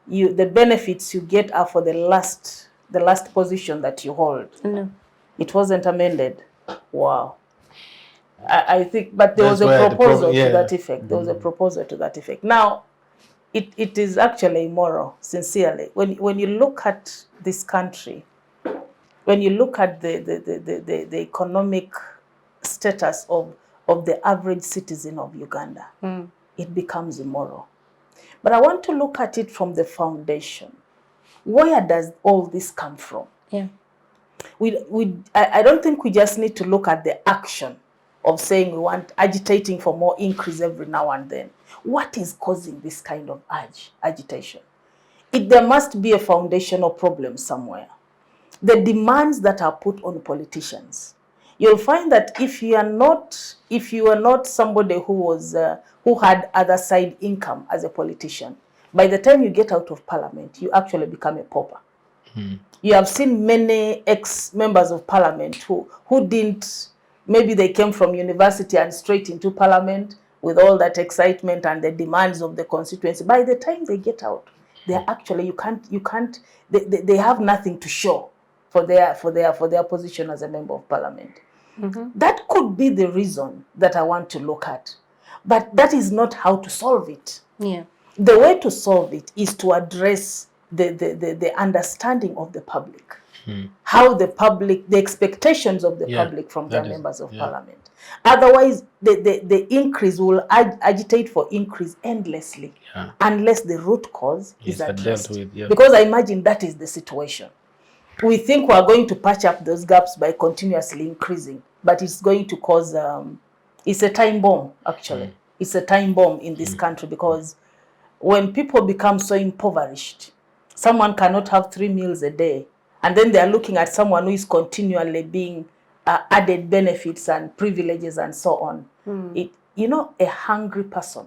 the benefits you get are for the last position that you hold. No. It wasn't amended. Wow. I think, but there was a proposal to that effect. There was a proposal to that effect. Now, it is actually immoral, sincerely. When you look at this country, when you look at the economic status of the average citizen of Uganda, it becomes immoral. But I want to look at it from the foundation. Where does all this come from? Yeah. I don't think we just need to look at the action of saying we want, agitating for more increase every now and then. What is causing this kind of agitation? There must be a foundational problem somewhere. The demands that are put on politicians. You'll find that if you are not somebody who had other side income as a politician, by the time you get out of parliament, you actually become a pauper. You have seen many ex-members of parliament who didn't, maybe they came from university and straight into parliament with all that excitement and the demands of the constituency. By the time they get out, they're actually, they have nothing to show for their position as a member of parliament. That could be the reason that I want to look at. But that is not how to solve it. Yeah. The way to solve it is to address the understanding of the public. How the expectations of the public from their members of parliament. Otherwise, the increase will agitate for increase endlessly unless the root cause is addressed. Dealt with, because I imagine that is the situation. We think we are going to patch up those gaps by continuously increasing, but it's going to cause, it's a time bomb, actually. It's a time bomb in this country, because when people become so impoverished, someone cannot have 3 meals a day, and then they are looking at someone who is continually being added benefits and privileges and so on. A hungry person,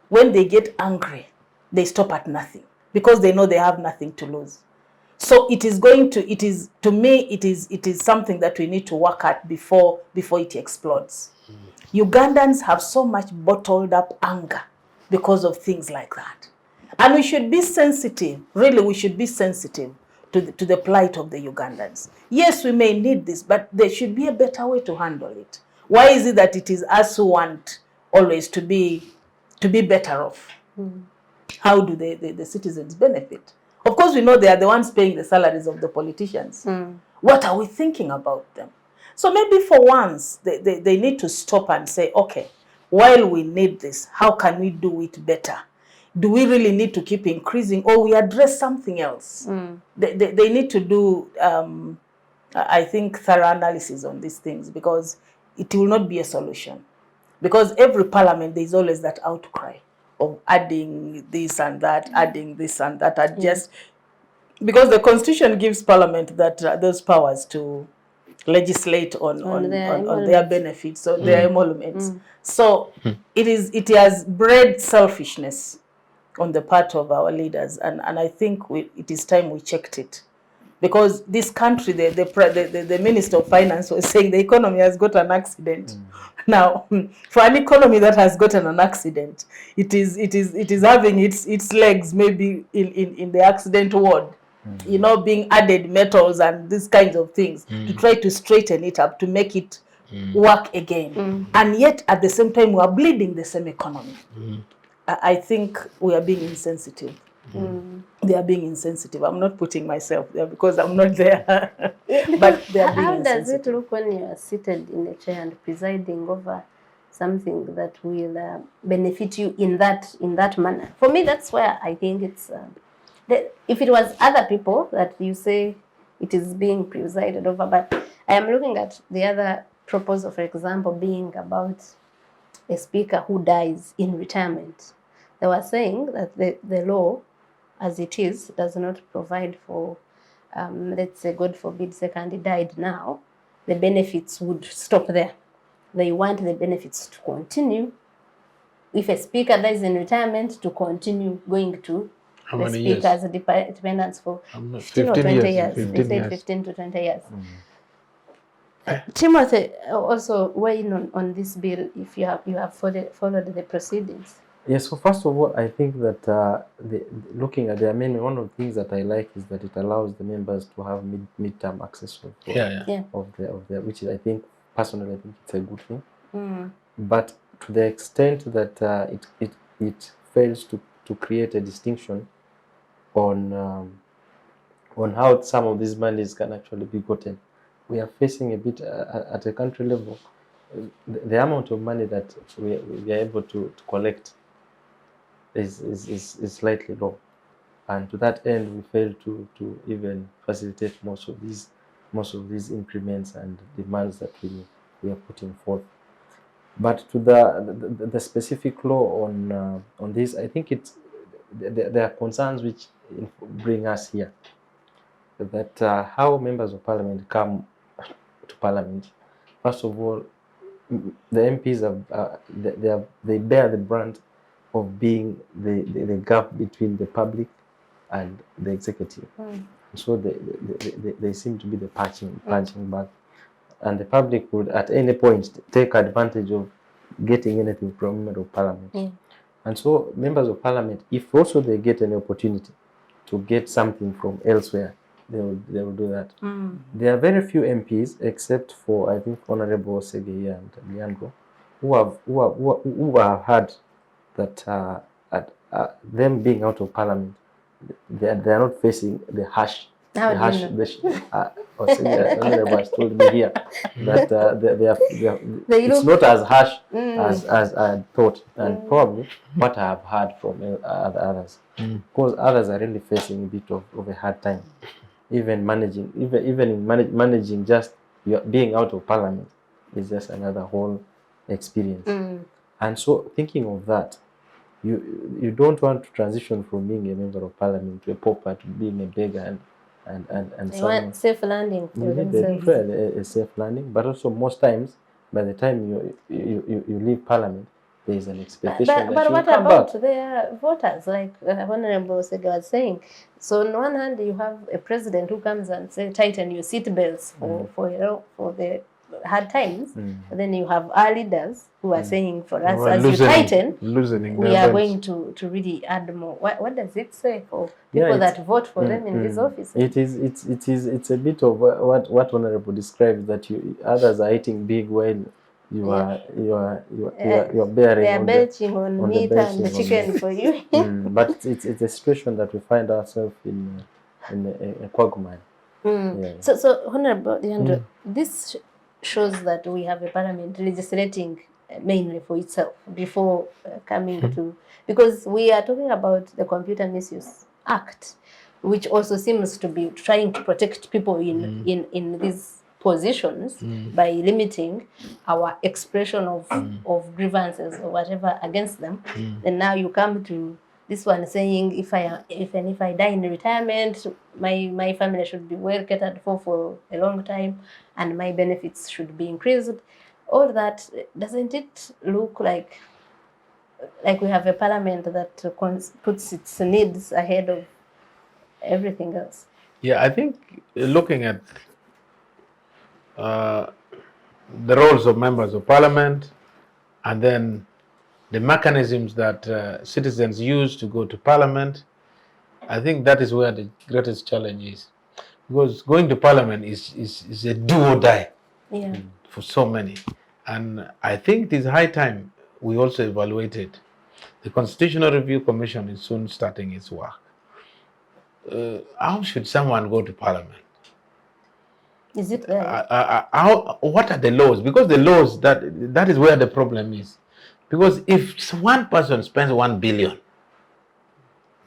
when they get angry, they stop at nothing because they know they have nothing to lose. So it is something that we need to work at before it explodes. Ugandans have so much bottled up anger because of things like that. And we should be sensitive, really we should be sensitive to the plight of the Ugandans. Yes, we may need this, but there should be a better way to handle it. Why is it that it is us who want always to be better off? How do the citizens benefit? Of course, we know they are the ones paying the salaries of the politicians. What are we thinking about them? So maybe for once, they need to stop and say, okay, while we need this, how can we do it better? Do we really need to keep increasing, or we address something else? They need to do, I think, thorough analysis on these things, because it will not be a solution. Because every parliament, there is always that outcry of adding this and that, and just because the constitution gives parliament that those powers to legislate on their benefits, on their emoluments. So it has bred selfishness on the part of our leaders, and I think it is time we checked it. Because this country, the Minister of Finance was saying the economy has got an accident. Now, for an economy that has gotten an accident, it is having its legs maybe in the accident ward, you know, being added metals and these kinds of things to try to straighten it up, to make it work again. And yet, at the same time, we are bleeding the same economy. I think we are being insensitive. They are being insensitive. I'm not putting myself there because I'm not there. But they are being how insensitive. does it look when you are seated in a chair and presiding over something that will benefit you in that manner? For me, that's where I think it's if it was other people that you say it is being presided over, but I am looking at the other proposal, for example, being about a speaker who dies in retirement. They were saying that the law, as it is, does not provide for, let's say, God forbid, second, he died now, the benefits would stop there. They want the benefits to continue. If a speaker dies in retirement, to continue going to the speaker's dependents for 15 or 20 years. They said 15 to 20 years. Timothy, also weigh in on this bill if you have followed the proceedings. Yes, so first of all, I think that looking at the amendment, one of the things that I like is that it allows the members to have mid-term access of the which is, I think, personally, I think it's a good thing. But to the extent that it fails to create a distinction on how some of these monies can actually be gotten, we are facing a bit at a country level. The amount of money that we are able to collect is slightly low, and to that end, we fail to even facilitate most of these increments and demands that we are putting forth. But to the specific law on this, I think there are concerns which bring us here. That how members of parliament come to parliament. First of all, the MPs they bear the brunt of being the gap between the public and the executive. So they seem to be the punching bag, and the public would at any point take advantage of getting anything from members of parliament. And so members of parliament, if also they get an opportunity to get something from elsewhere, they will do that. There are very few MPs, except for, I think, Honourable Osegge and Lyandro, who have had that them being out of parliament, they are not facing the harsh. Honourable has told me here that it's not as harsh as I had thought, and probably what I have heard from others, because others are really facing a bit of a hard time. Even managing just being out of parliament is just another whole experience. And so, thinking of that, you don't want to transition from being a member of parliament to a pauper to being a beggar and they want safe landing for themselves. A safe landing, but also most times, by the time you leave parliament, there is an expectation that you but will what come about back. their voters, like Honourable Osegge was saying? So on one hand, you have a president who comes and says, tighten your seat belts for the hard times, then you have our leaders who are saying for us, We're as loosening- you tighten, loosening we their are belts. going to really add more. What does it say for people it's- that vote for them in this office? It's a bit of what Honourable describes, that others are eating big while you are bearing They are on belching on the meat and the belching on chicken meat. for you. But it's a situation that we find ourselves in a quagmire. Yeah. So Honourable Lyandro, this shows that we have a parliament legislating mainly for itself before coming to, because we are talking about the Computer Misuse Act, which also seems to be trying to protect people in these positions by limiting our expression of grievances or whatever against them. And now you come to this one saying if I die in retirement, my family should be well catered for a long time, and my benefits should be increased. All that, doesn't it look like we have a parliament that puts its needs ahead of everything else? Yeah, I think looking at the roles of members of parliament, and then the mechanisms that citizens use to go to parliament, I think that is where the greatest challenge is. Because going to parliament is a do or die for so many. And I think it is high time we also evaluated. The Constitutional Review Commission is soon starting its work. How should someone go to parliament? Is it there? What are the laws? Because the laws, that is where the problem is. Because if one person spends 1 billion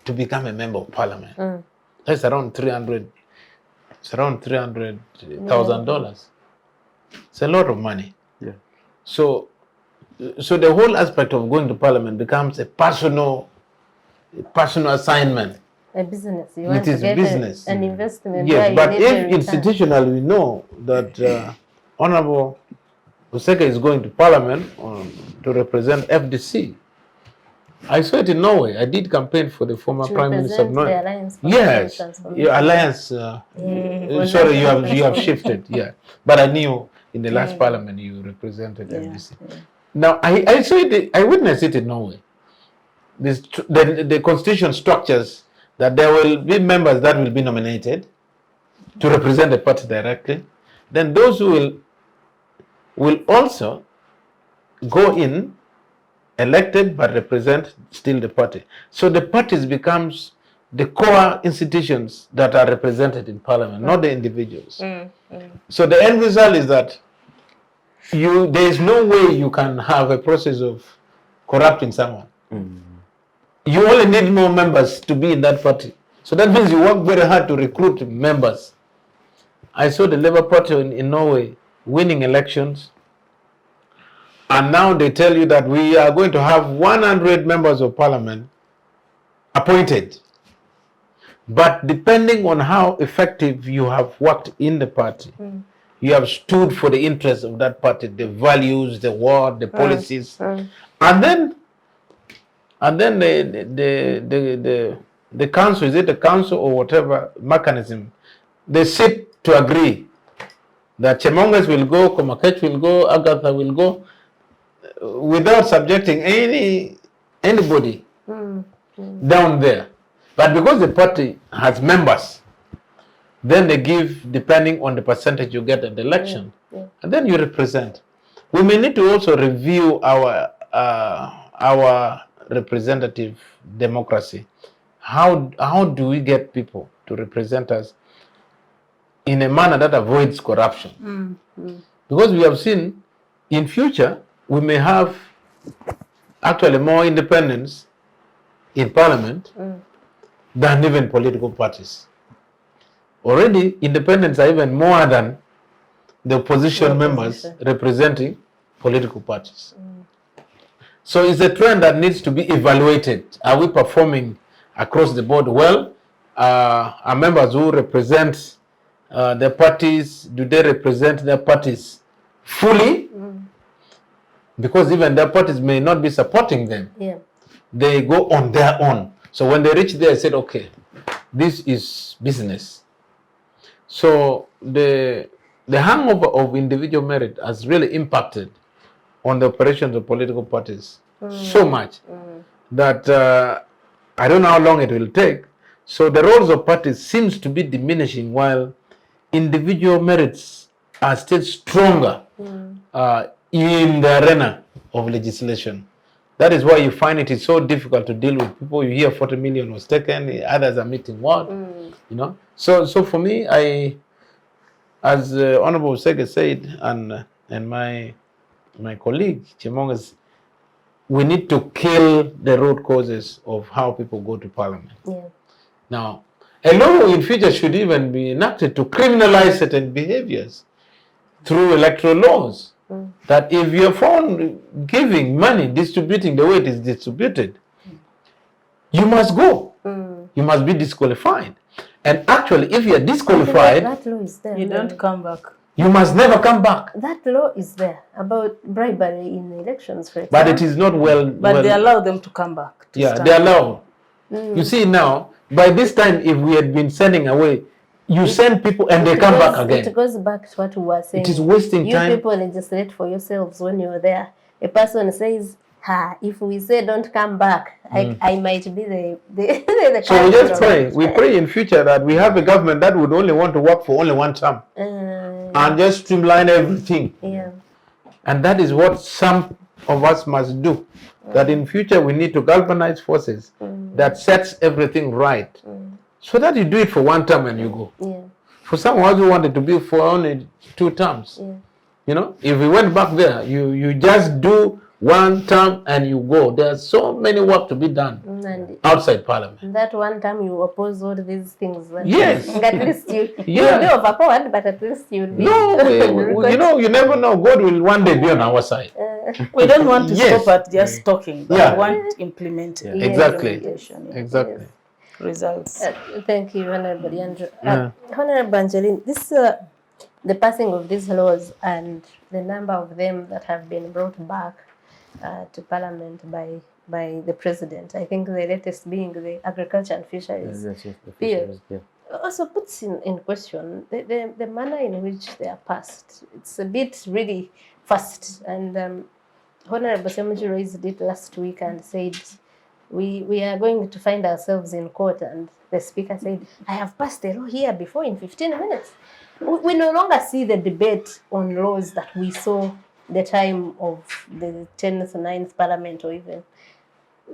to become a member of parliament, that's around $300,000. It's a lot of money. Yeah. So the whole aspect of going to parliament becomes a personal assignment. A business. You want It to is get business. an investment. Yes, where you but need if a return. institutionally we know that Honourable Osegge is going to parliament to represent FDC. I saw it in Norway. I did campaign for the former To Prime Minister of represent Norway. the Alliance for Yes, Transformation. your alliance. Sorry, you have shifted. Yeah, but I knew in the last parliament you represented FDC. Now I saw it. I witnessed it in Norway. The constitution structures that there will be members that will be nominated to represent the party directly. Then those who will also go in elected but represent still the party. So the parties becomes the core institutions that are represented in parliament, not the individuals. So the end result is that there is no way you can have a process of corrupting someone. You only need more members to be in that party. So that means you work very hard to recruit members. I saw the Labour Party in Norway winning elections, and now they tell you that we are going to have 100 members of parliament appointed. But depending on how effective you have worked in the party, you have stood for the interests of that party, the values, the word, the policies, and then the council, is it the council or whatever mechanism, they sit to agree that Chemonges will go, Komakech will go, Agather will go, without subjecting anybody down there. But because the party has members, then they give depending on the percentage you get at the election, and then you represent. We may need to also review our representative democracy. How do we get people to represent us in a manner that avoids corruption? Because we have seen in future we may have actually more independence in parliament than even political parties. Already independents are even more than the opposition members representing political parties. So it's a trend that needs to be evaluated. Are we performing across the board well? Are members who represent their parties, do they represent their parties fully? Because even their parties may not be supporting them. They go on their own. So when they reach there, they said, okay, this is business. So the the hangover of individual merit has really impacted on the operations of political parties so much that I don't know how long it will take. So the roles of parties seems to be diminishing while individual merits are still stronger in the arena of legislation. That is why you find it is so difficult to deal with people. You hear 40 million was taken, others are meeting what, you know. So for me, as Honourable Osegge said, and my colleague Chemonges, we need to kill the root causes of how people go to parliament. Yeah. Now, a law in future should even be enacted to criminalize certain behaviors through electoral laws. That if you're found giving money, distributing the way it is distributed, you must go. You must be disqualified. And actually, if you're disqualified, that law is there. You don't come back. You must never come back. That law is there about bribery in elections, for example. But it is not well. But they allow them to come back. They allow. You see now, by this time, if we had been sending away, you send people and they come back again. It goes back to what we were saying. It is wasting time. You people legislate for yourselves when you're there. A person says, if we say don't come back, I might be the So we just pray. We pray in future that we have a government that would only want to work for only one term. And just streamline everything. Yeah. And that is what some of us must do. That in future we need to galvanize forces that sets everything right. So that you do it for one term and you go. Yeah. For someone who wanted to be for only 2 terms. Yeah. You know, if we went back there, you just do one term and you go. There's so many work to be done outside parliament. That one time you oppose all these things. Yes. At least you'll be overpowered, but at least you'll be. No, you know, you never know. God will one day be on our side. We don't want to stop at just talking, but we want implementation. Exactly. Exactly. Yes. Results. Thank you, Honourable Lyandro. Honourable Angeline, this the passing of these laws and the number of them that have been brought back to Parliament by the President. I think the latest being the Agriculture and Fisheries Bill. Also puts in question the manner in which they are passed. It's a bit really fast. And Honourable Chemonges raised it last week and said, we are going to find ourselves in court. And the Speaker said, I have passed a law here before in 15 minutes. We no longer see the debate on laws that we saw the time of the 10th, 9th Parliament, or even.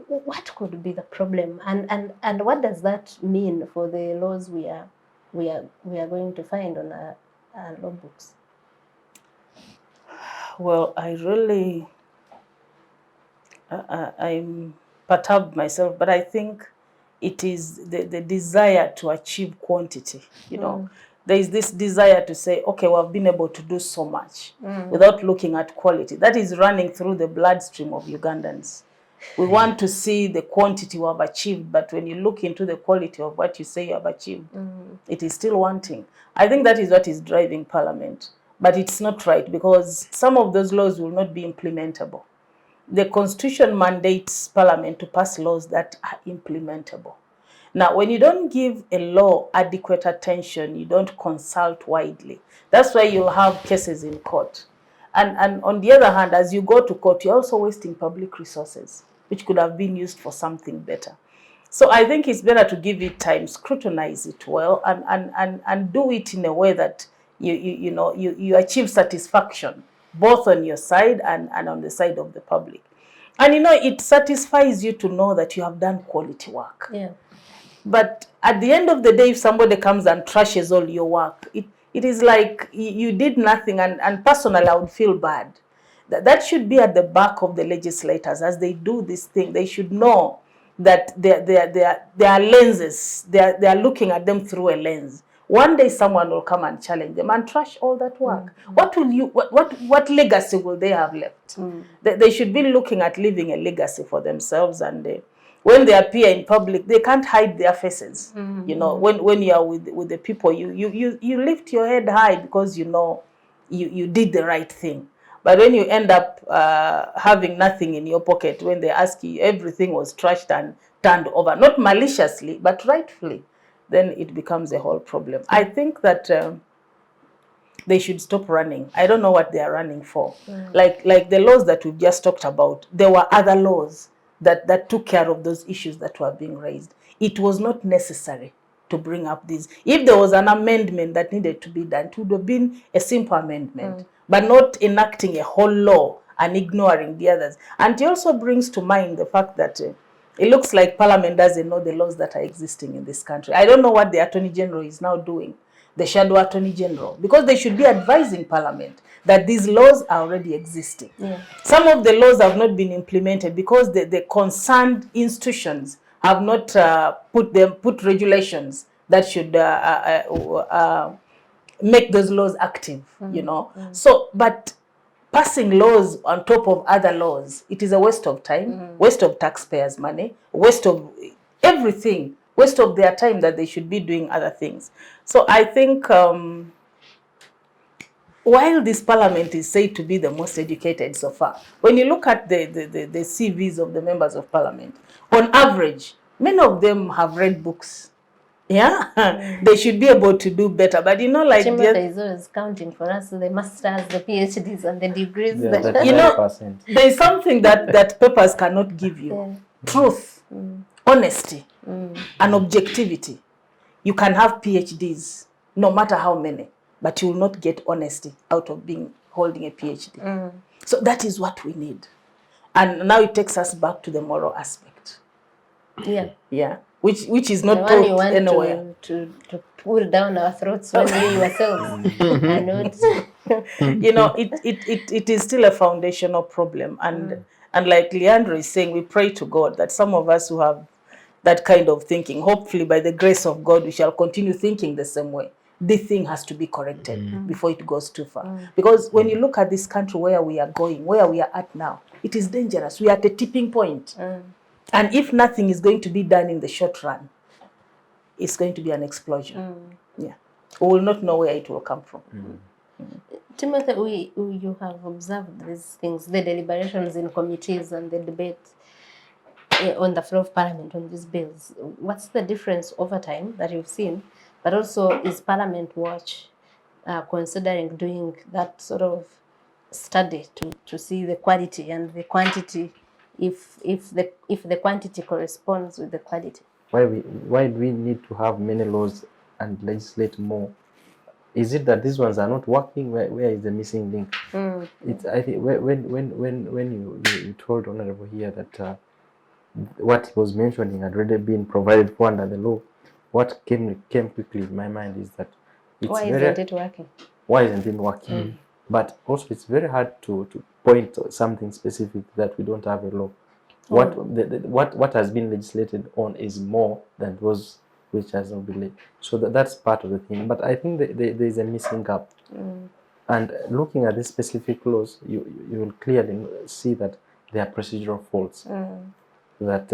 What could be the problem, and what does that mean for the laws we are going to find on our law books? Well, I'm perturbed myself, but I think it is the desire to achieve quantity. You know, there is this desire to say, okay, we have been able to do so much without looking at quality. That is running through the bloodstream of Ugandans. We want to see the quantity we have achieved, but when you look into the quality of what you say you have achieved, it is still wanting. I think that is what is driving Parliament. But it's not right, because some of those laws will not be implementable. The Constitution mandates Parliament to pass laws that are implementable. Now, when you don't give a law adequate attention, you don't consult widely. That's why you'll have cases in court. And on the other hand, as you go to court, you're also wasting public resources, which could have been used for something better. So I think it's better to give it time, scrutinize it well, and do it in a way that you achieve satisfaction, both on your side and on the side of the public. And it satisfies you to know that you have done quality work. Yeah. But at the end of the day, if somebody comes and trashes all your work, it is like you did nothing, and personally I would feel bad. That should be at the back of the legislators as they do this thing. They should know that there are lenses. They are looking at them through a lens. One day someone will come and challenge them and trash all that work. What legacy will they have left? They should be looking at leaving a legacy for themselves, and when they appear in public, they can't hide their faces. When you are with the people, you lift your head high because you did the right thing. But when you end up having nothing in your pocket, when they ask you, everything was trashed and turned over, not maliciously, but rightfully, then it becomes a whole problem. I think that they should stop running. I don't know what they are running for. Like the laws that we've just talked about, there were other laws that took care of those issues that were being raised. It was not necessary to bring up these. If there was an amendment that needed to be done, it would have been a simple amendment, but not enacting a whole law and ignoring the others. And it also brings to mind the fact that it looks like Parliament doesn't know the laws that are existing in this country. I don't know what the Attorney General is now doing, the Shadow Attorney General, because they should be advising Parliament that these laws are already existing. Some of the laws have not been implemented because the concerned institutions have not put regulations that should make those laws active, you know. So, but passing laws on top of other laws, it is a waste of time, waste of taxpayers' money, waste of everything, waste of their time that they should be doing other things. So I think while this parliament is said to be the most educated so far, when you look at the CVs of the members of parliament, on average, many of them have read books. Yeah, they should be able to do better. But you know, like Timothy is always counting for us the masters, the PhDs, and the degrees. Yeah, that, you know, 39%. there is something that papers cannot give you. Truth, honesty, and objectivity. You can have PhDs, no matter how many, but you will not get honesty out of holding a PhD. So that is what we need. And now it takes us back to the moral aspect. Yeah. Which is not the one you taught want anywhere. to pull down our throats when we yourselves are not. You know, it is still a foundational problem. And like Lyandro is saying, we pray to God that some of us who have that kind of thinking, hopefully by the grace of God, we shall continue thinking the same way. This thing has to be corrected before it goes too far. Because when you look at this country, where we are going, where we are at now, it is dangerous. We are at a tipping point. And if nothing is going to be done in the short run, it's going to be an explosion. Yeah. We will not know where it will come from. Timothy, you have observed these things, the deliberations in committees and the debate on the floor of Parliament on these bills. What's the difference over time that you've seen? But also, is Parliament Watch considering doing that sort of study to see the quality and the quantity, if the quantity corresponds with the quality? Why do we need to have many laws and legislate more? Is it that these ones are not working? Where is the missing link? It's, I think when you told Honourable here that what he was mentioning had already been provided for under the law, what came quickly in my mind is that why isn't it working? Why isn't it working? But also it's very hard to point something specific that we don't have a law. What has been legislated on is more than those which has not been. So that's part of the thing. But I think there is a missing gap. And looking at these specific laws, you will clearly see that there are procedural faults. That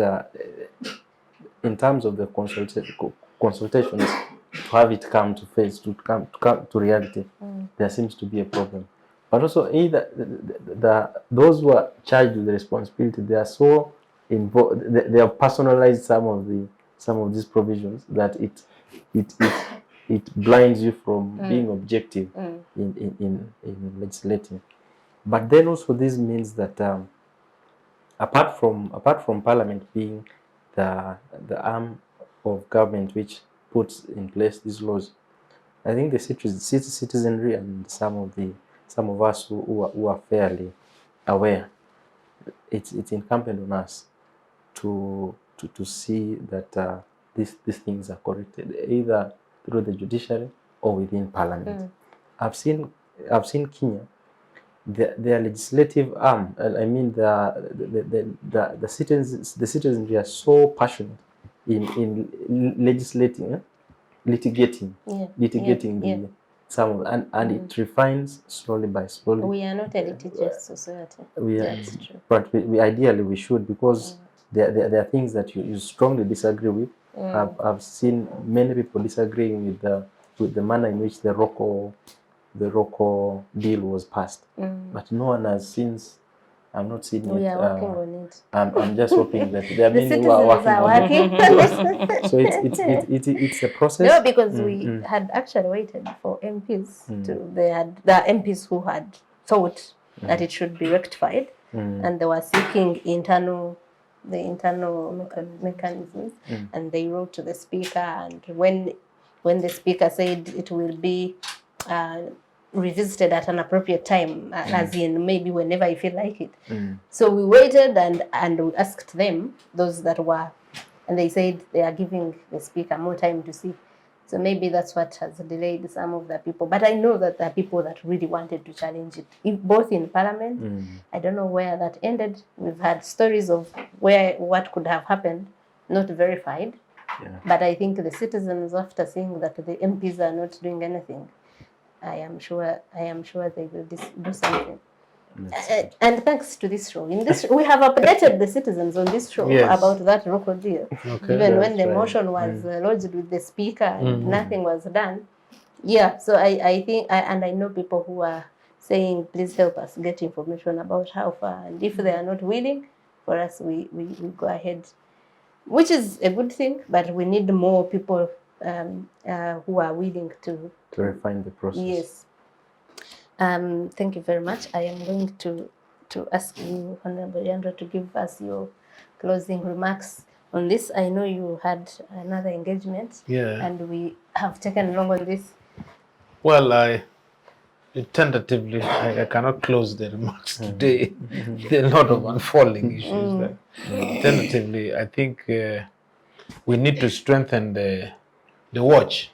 in terms of the consultations, to have it come to face, to come to reality, there seems to be a problem. But also, either those who are charged with the responsibility, they are so involved, they have personalized some of these provisions that it blinds you from being objective in legislating. But then also this means that apart from Parliament being the arm of government which puts in place these laws, I think the citizenry and some of us who are fairly aware, it's incumbent on us to see that these things are corrected, either through the judiciary or within Parliament. I've seen Kenya, their legislative arm. I mean, the citizens are so passionate in litigating some, and it refines slowly by slowly. We are not a litigious society. That's true. But we ideally we should, because there are things that you strongly disagree with. I've seen many people disagreeing with the manner in which the ROCO deal was passed, but no one has since I'm not seeing We it. are working on it. I'm just hoping that there are The many who are citizens working are on working. it. So it's a process. No, because we had actually waited for MPs the MPs who had thought that it should be rectified, and they were seeking internal mechanisms, and they wrote to the speaker, and when the speaker said it will be revisited at an appropriate time, as in maybe whenever you feel like it. So we waited and we asked them, those that were, and they said they are giving the speaker more time to see. So maybe that's what has delayed some of the people. But I know that there are people that really wanted to challenge it, both in Parliament. I don't know where that ended. We've had stories of what could have happened, not verified. Yeah. But I think the citizens, after seeing that the MPs are not doing anything, I am sure they will do something. And thanks to this show, we have updated the citizens on this show about that local deal. Okay. Even when the motion was lodged with the speaker and nothing was done. Yeah, so I think, and I know people who are saying, please help us get information about how far. And if they are not willing for us, we go ahead, which is a good thing, but we need more people who are willing to refine the process. Yes. Thank you very much. I am going to ask you, Honourable Lyandro, to give us your closing remarks on this. I know you had another engagement, and we have taken long on this. Well, tentatively, I cannot close the remarks today. There are a lot of unfolding issues there. Tentatively, I think we need to strengthen the watch.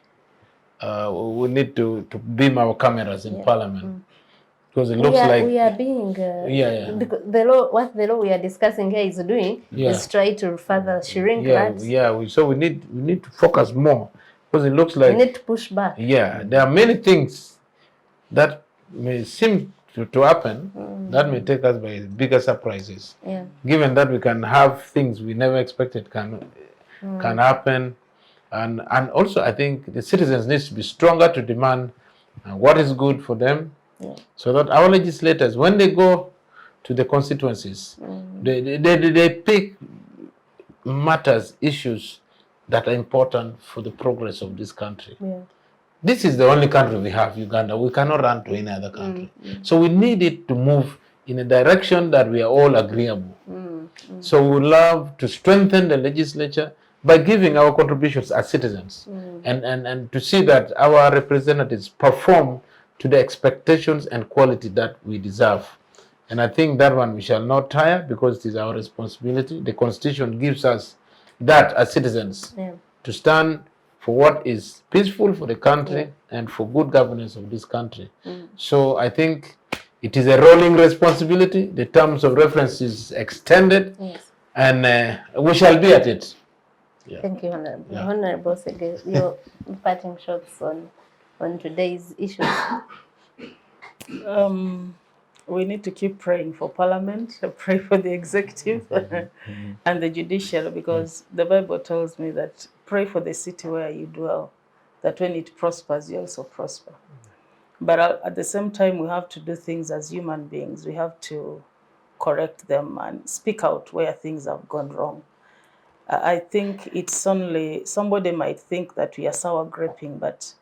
We need to beam our cameras in Parliament, because it looks like we are being because the law, what the law we are discussing here is doing is try to further shrink that. So we need to focus more, because it looks like we need to push back. There are many things that may seem to happen that may take us by bigger surprises. Given that we can have things we never expected can happen. And also, I think the citizens need to be stronger to demand what is good for them, so that our legislators, when they go to the constituencies, they pick matters, issues that are important for the progress of this country. This is the only country we have, Uganda. We cannot run to any other country. So we need it to move in a direction that we are all agreeable. So we would love to strengthen the legislature by giving our contributions as citizens, and to see that our representatives perform to the expectations and quality that we deserve. And I think that one we shall not tire, because it is our responsibility. The Constitution gives us that as citizens, to stand for what is peaceful for the country and for good governance of this country. So I think it is a rolling responsibility. The terms of reference is extended, and we shall be at it. Thank you, Honourable. Honourable Osegge, your parting shots on today's issues. We need to keep praying for Parliament, pray for the executive and the judiciary, because the Bible tells me that pray for the city where you dwell, that when it prospers, you also prosper. But at the same time, we have to do things as human beings. We have to correct them and speak out where things have gone wrong. I think it's only, somebody might think that we are sour graping, but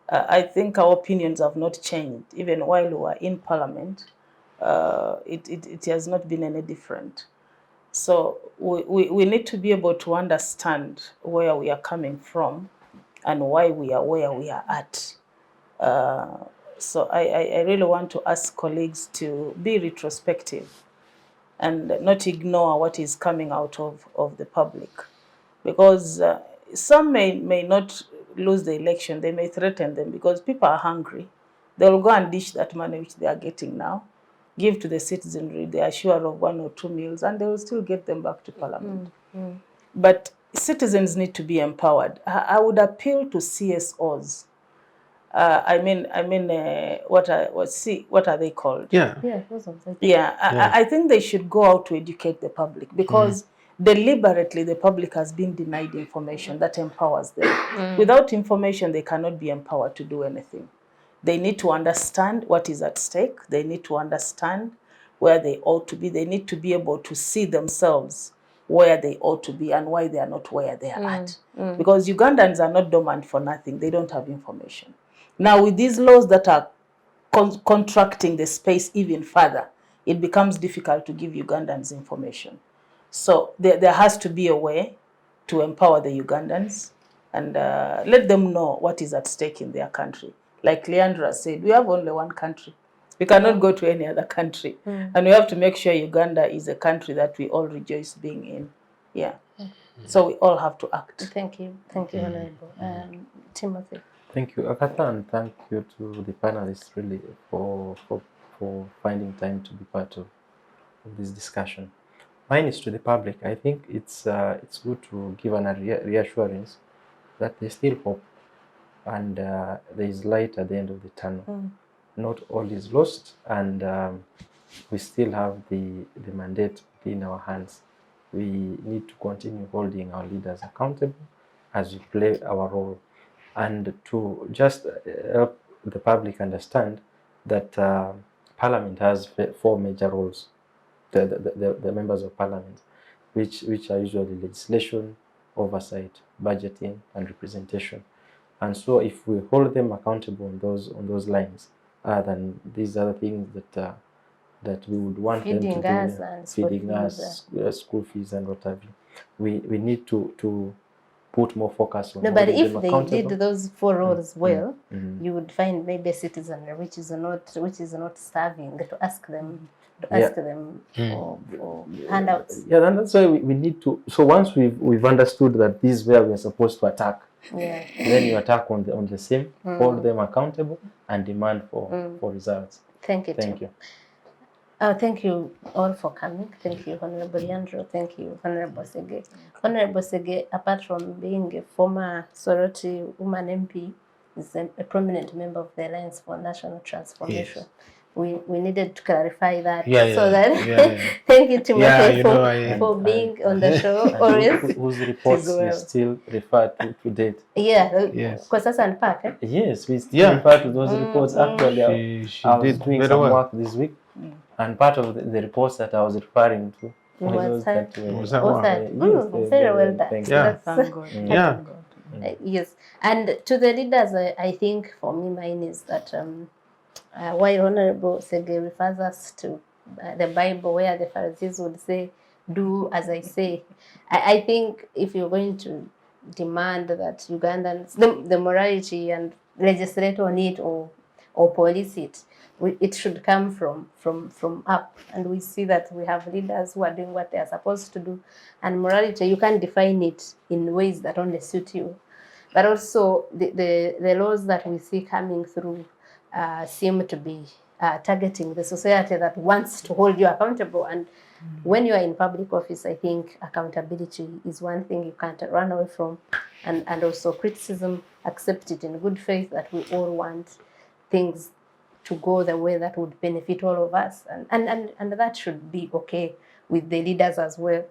I think our opinions have not changed. Even while we were in Parliament, it has not been any different. So we need to be able to understand where we are coming from and why we are where we are at. So I really want to ask colleagues to be retrospective and not ignore what is coming out of the public. Because some may not lose the election, they may threaten them, because people are hungry. They will go and dish that money which they are getting now, give to the citizenry, they are sure of 1 or 2 meals, and they will still get them back to Parliament. But citizens need to be empowered. I would appeal to CSOs. What are they called? I think they should go out to educate the public, because deliberately the public has been denied information that empowers them. Without information, they cannot be empowered to do anything. They need to understand what is at stake. They need to understand where they ought to be. They need to be able to see themselves where they ought to be and why they are not where they are at. Because Ugandans are not dormant for nothing. They don't have information. Now, with these laws that are contracting the space even further, it becomes difficult to give Ugandans information. So there has to be a way to empower the Ugandans and let them know what is at stake in their country. Like Lyandro said, we have only one country. We cannot go to any other country. And we have to make sure Uganda is a country that we all rejoice being in. Yeah. So we all have to act. Thank you. Thank you, Honourable. Timothy. Thank you, Agatha, and thank you to the panelists really for finding time to be part of this discussion. Mine is to the public. I think it's good to give a reassurance that there's still hope and there is light at the end of the tunnel. Not all is lost, and we still have the mandate within our hands. We need to continue holding our leaders accountable as we play our role, and to just help the public understand that Parliament has 4 major roles. The members of Parliament, which are usually legislation, oversight, budgeting, and representation. And so, if we hold them accountable on those lines, then these are the things that we would want them to do, feeding us, school fees, and what have you. We need to put more focus on. No, but if they did those 4 roles well, you would find maybe a citizen which is not serving to ask them. For handouts. Yeah, and that's why we need to. So once we've understood that this is where we are supposed to attack, then you attack on the same, hold them accountable, and demand for results. Thank you. Thank you. Thank you all for coming. Thank you, Honourable Lyandro. Thank you, Honourable Osegge. Honourable Osegge, apart from being a former Soroti Woman MP, is a prominent member of the Alliance for National Transformation. Yes. We needed to clarify that. Thank you, Timothy, for being on the show. Whose reports we still refer to date. Because that's unpacked. Yes, we still refer to those reports. Actually, I was doing some work this week, and part of the reports that I was referring to was that. Very well done. Thank God. Yes, and to the leaders, I think for me, mine is that while Honourable Osegge refers us to the Bible, where the Pharisees would say, "Do as I say," I think if you're going to demand that Ugandans, the morality and legislate on it or police it, it should come from up. And we see that we have leaders who are doing what they are supposed to do. And morality, you can't define it in ways that only suit you. But also the laws that we see coming through seem to be targeting the society that wants to hold you accountable. And when you are in public office, I think accountability is one thing you can't run away from. And also criticism, accept it in good faith, that we all want things to go the way that would benefit all of us. And that should be okay with the leaders as well.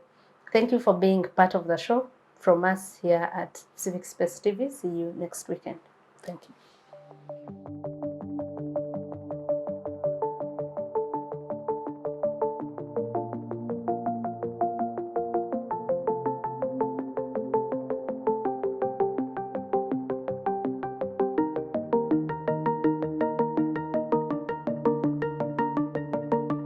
Thank you for being part of the show. From us here at Civic Space TV. See you next weekend. Thank you.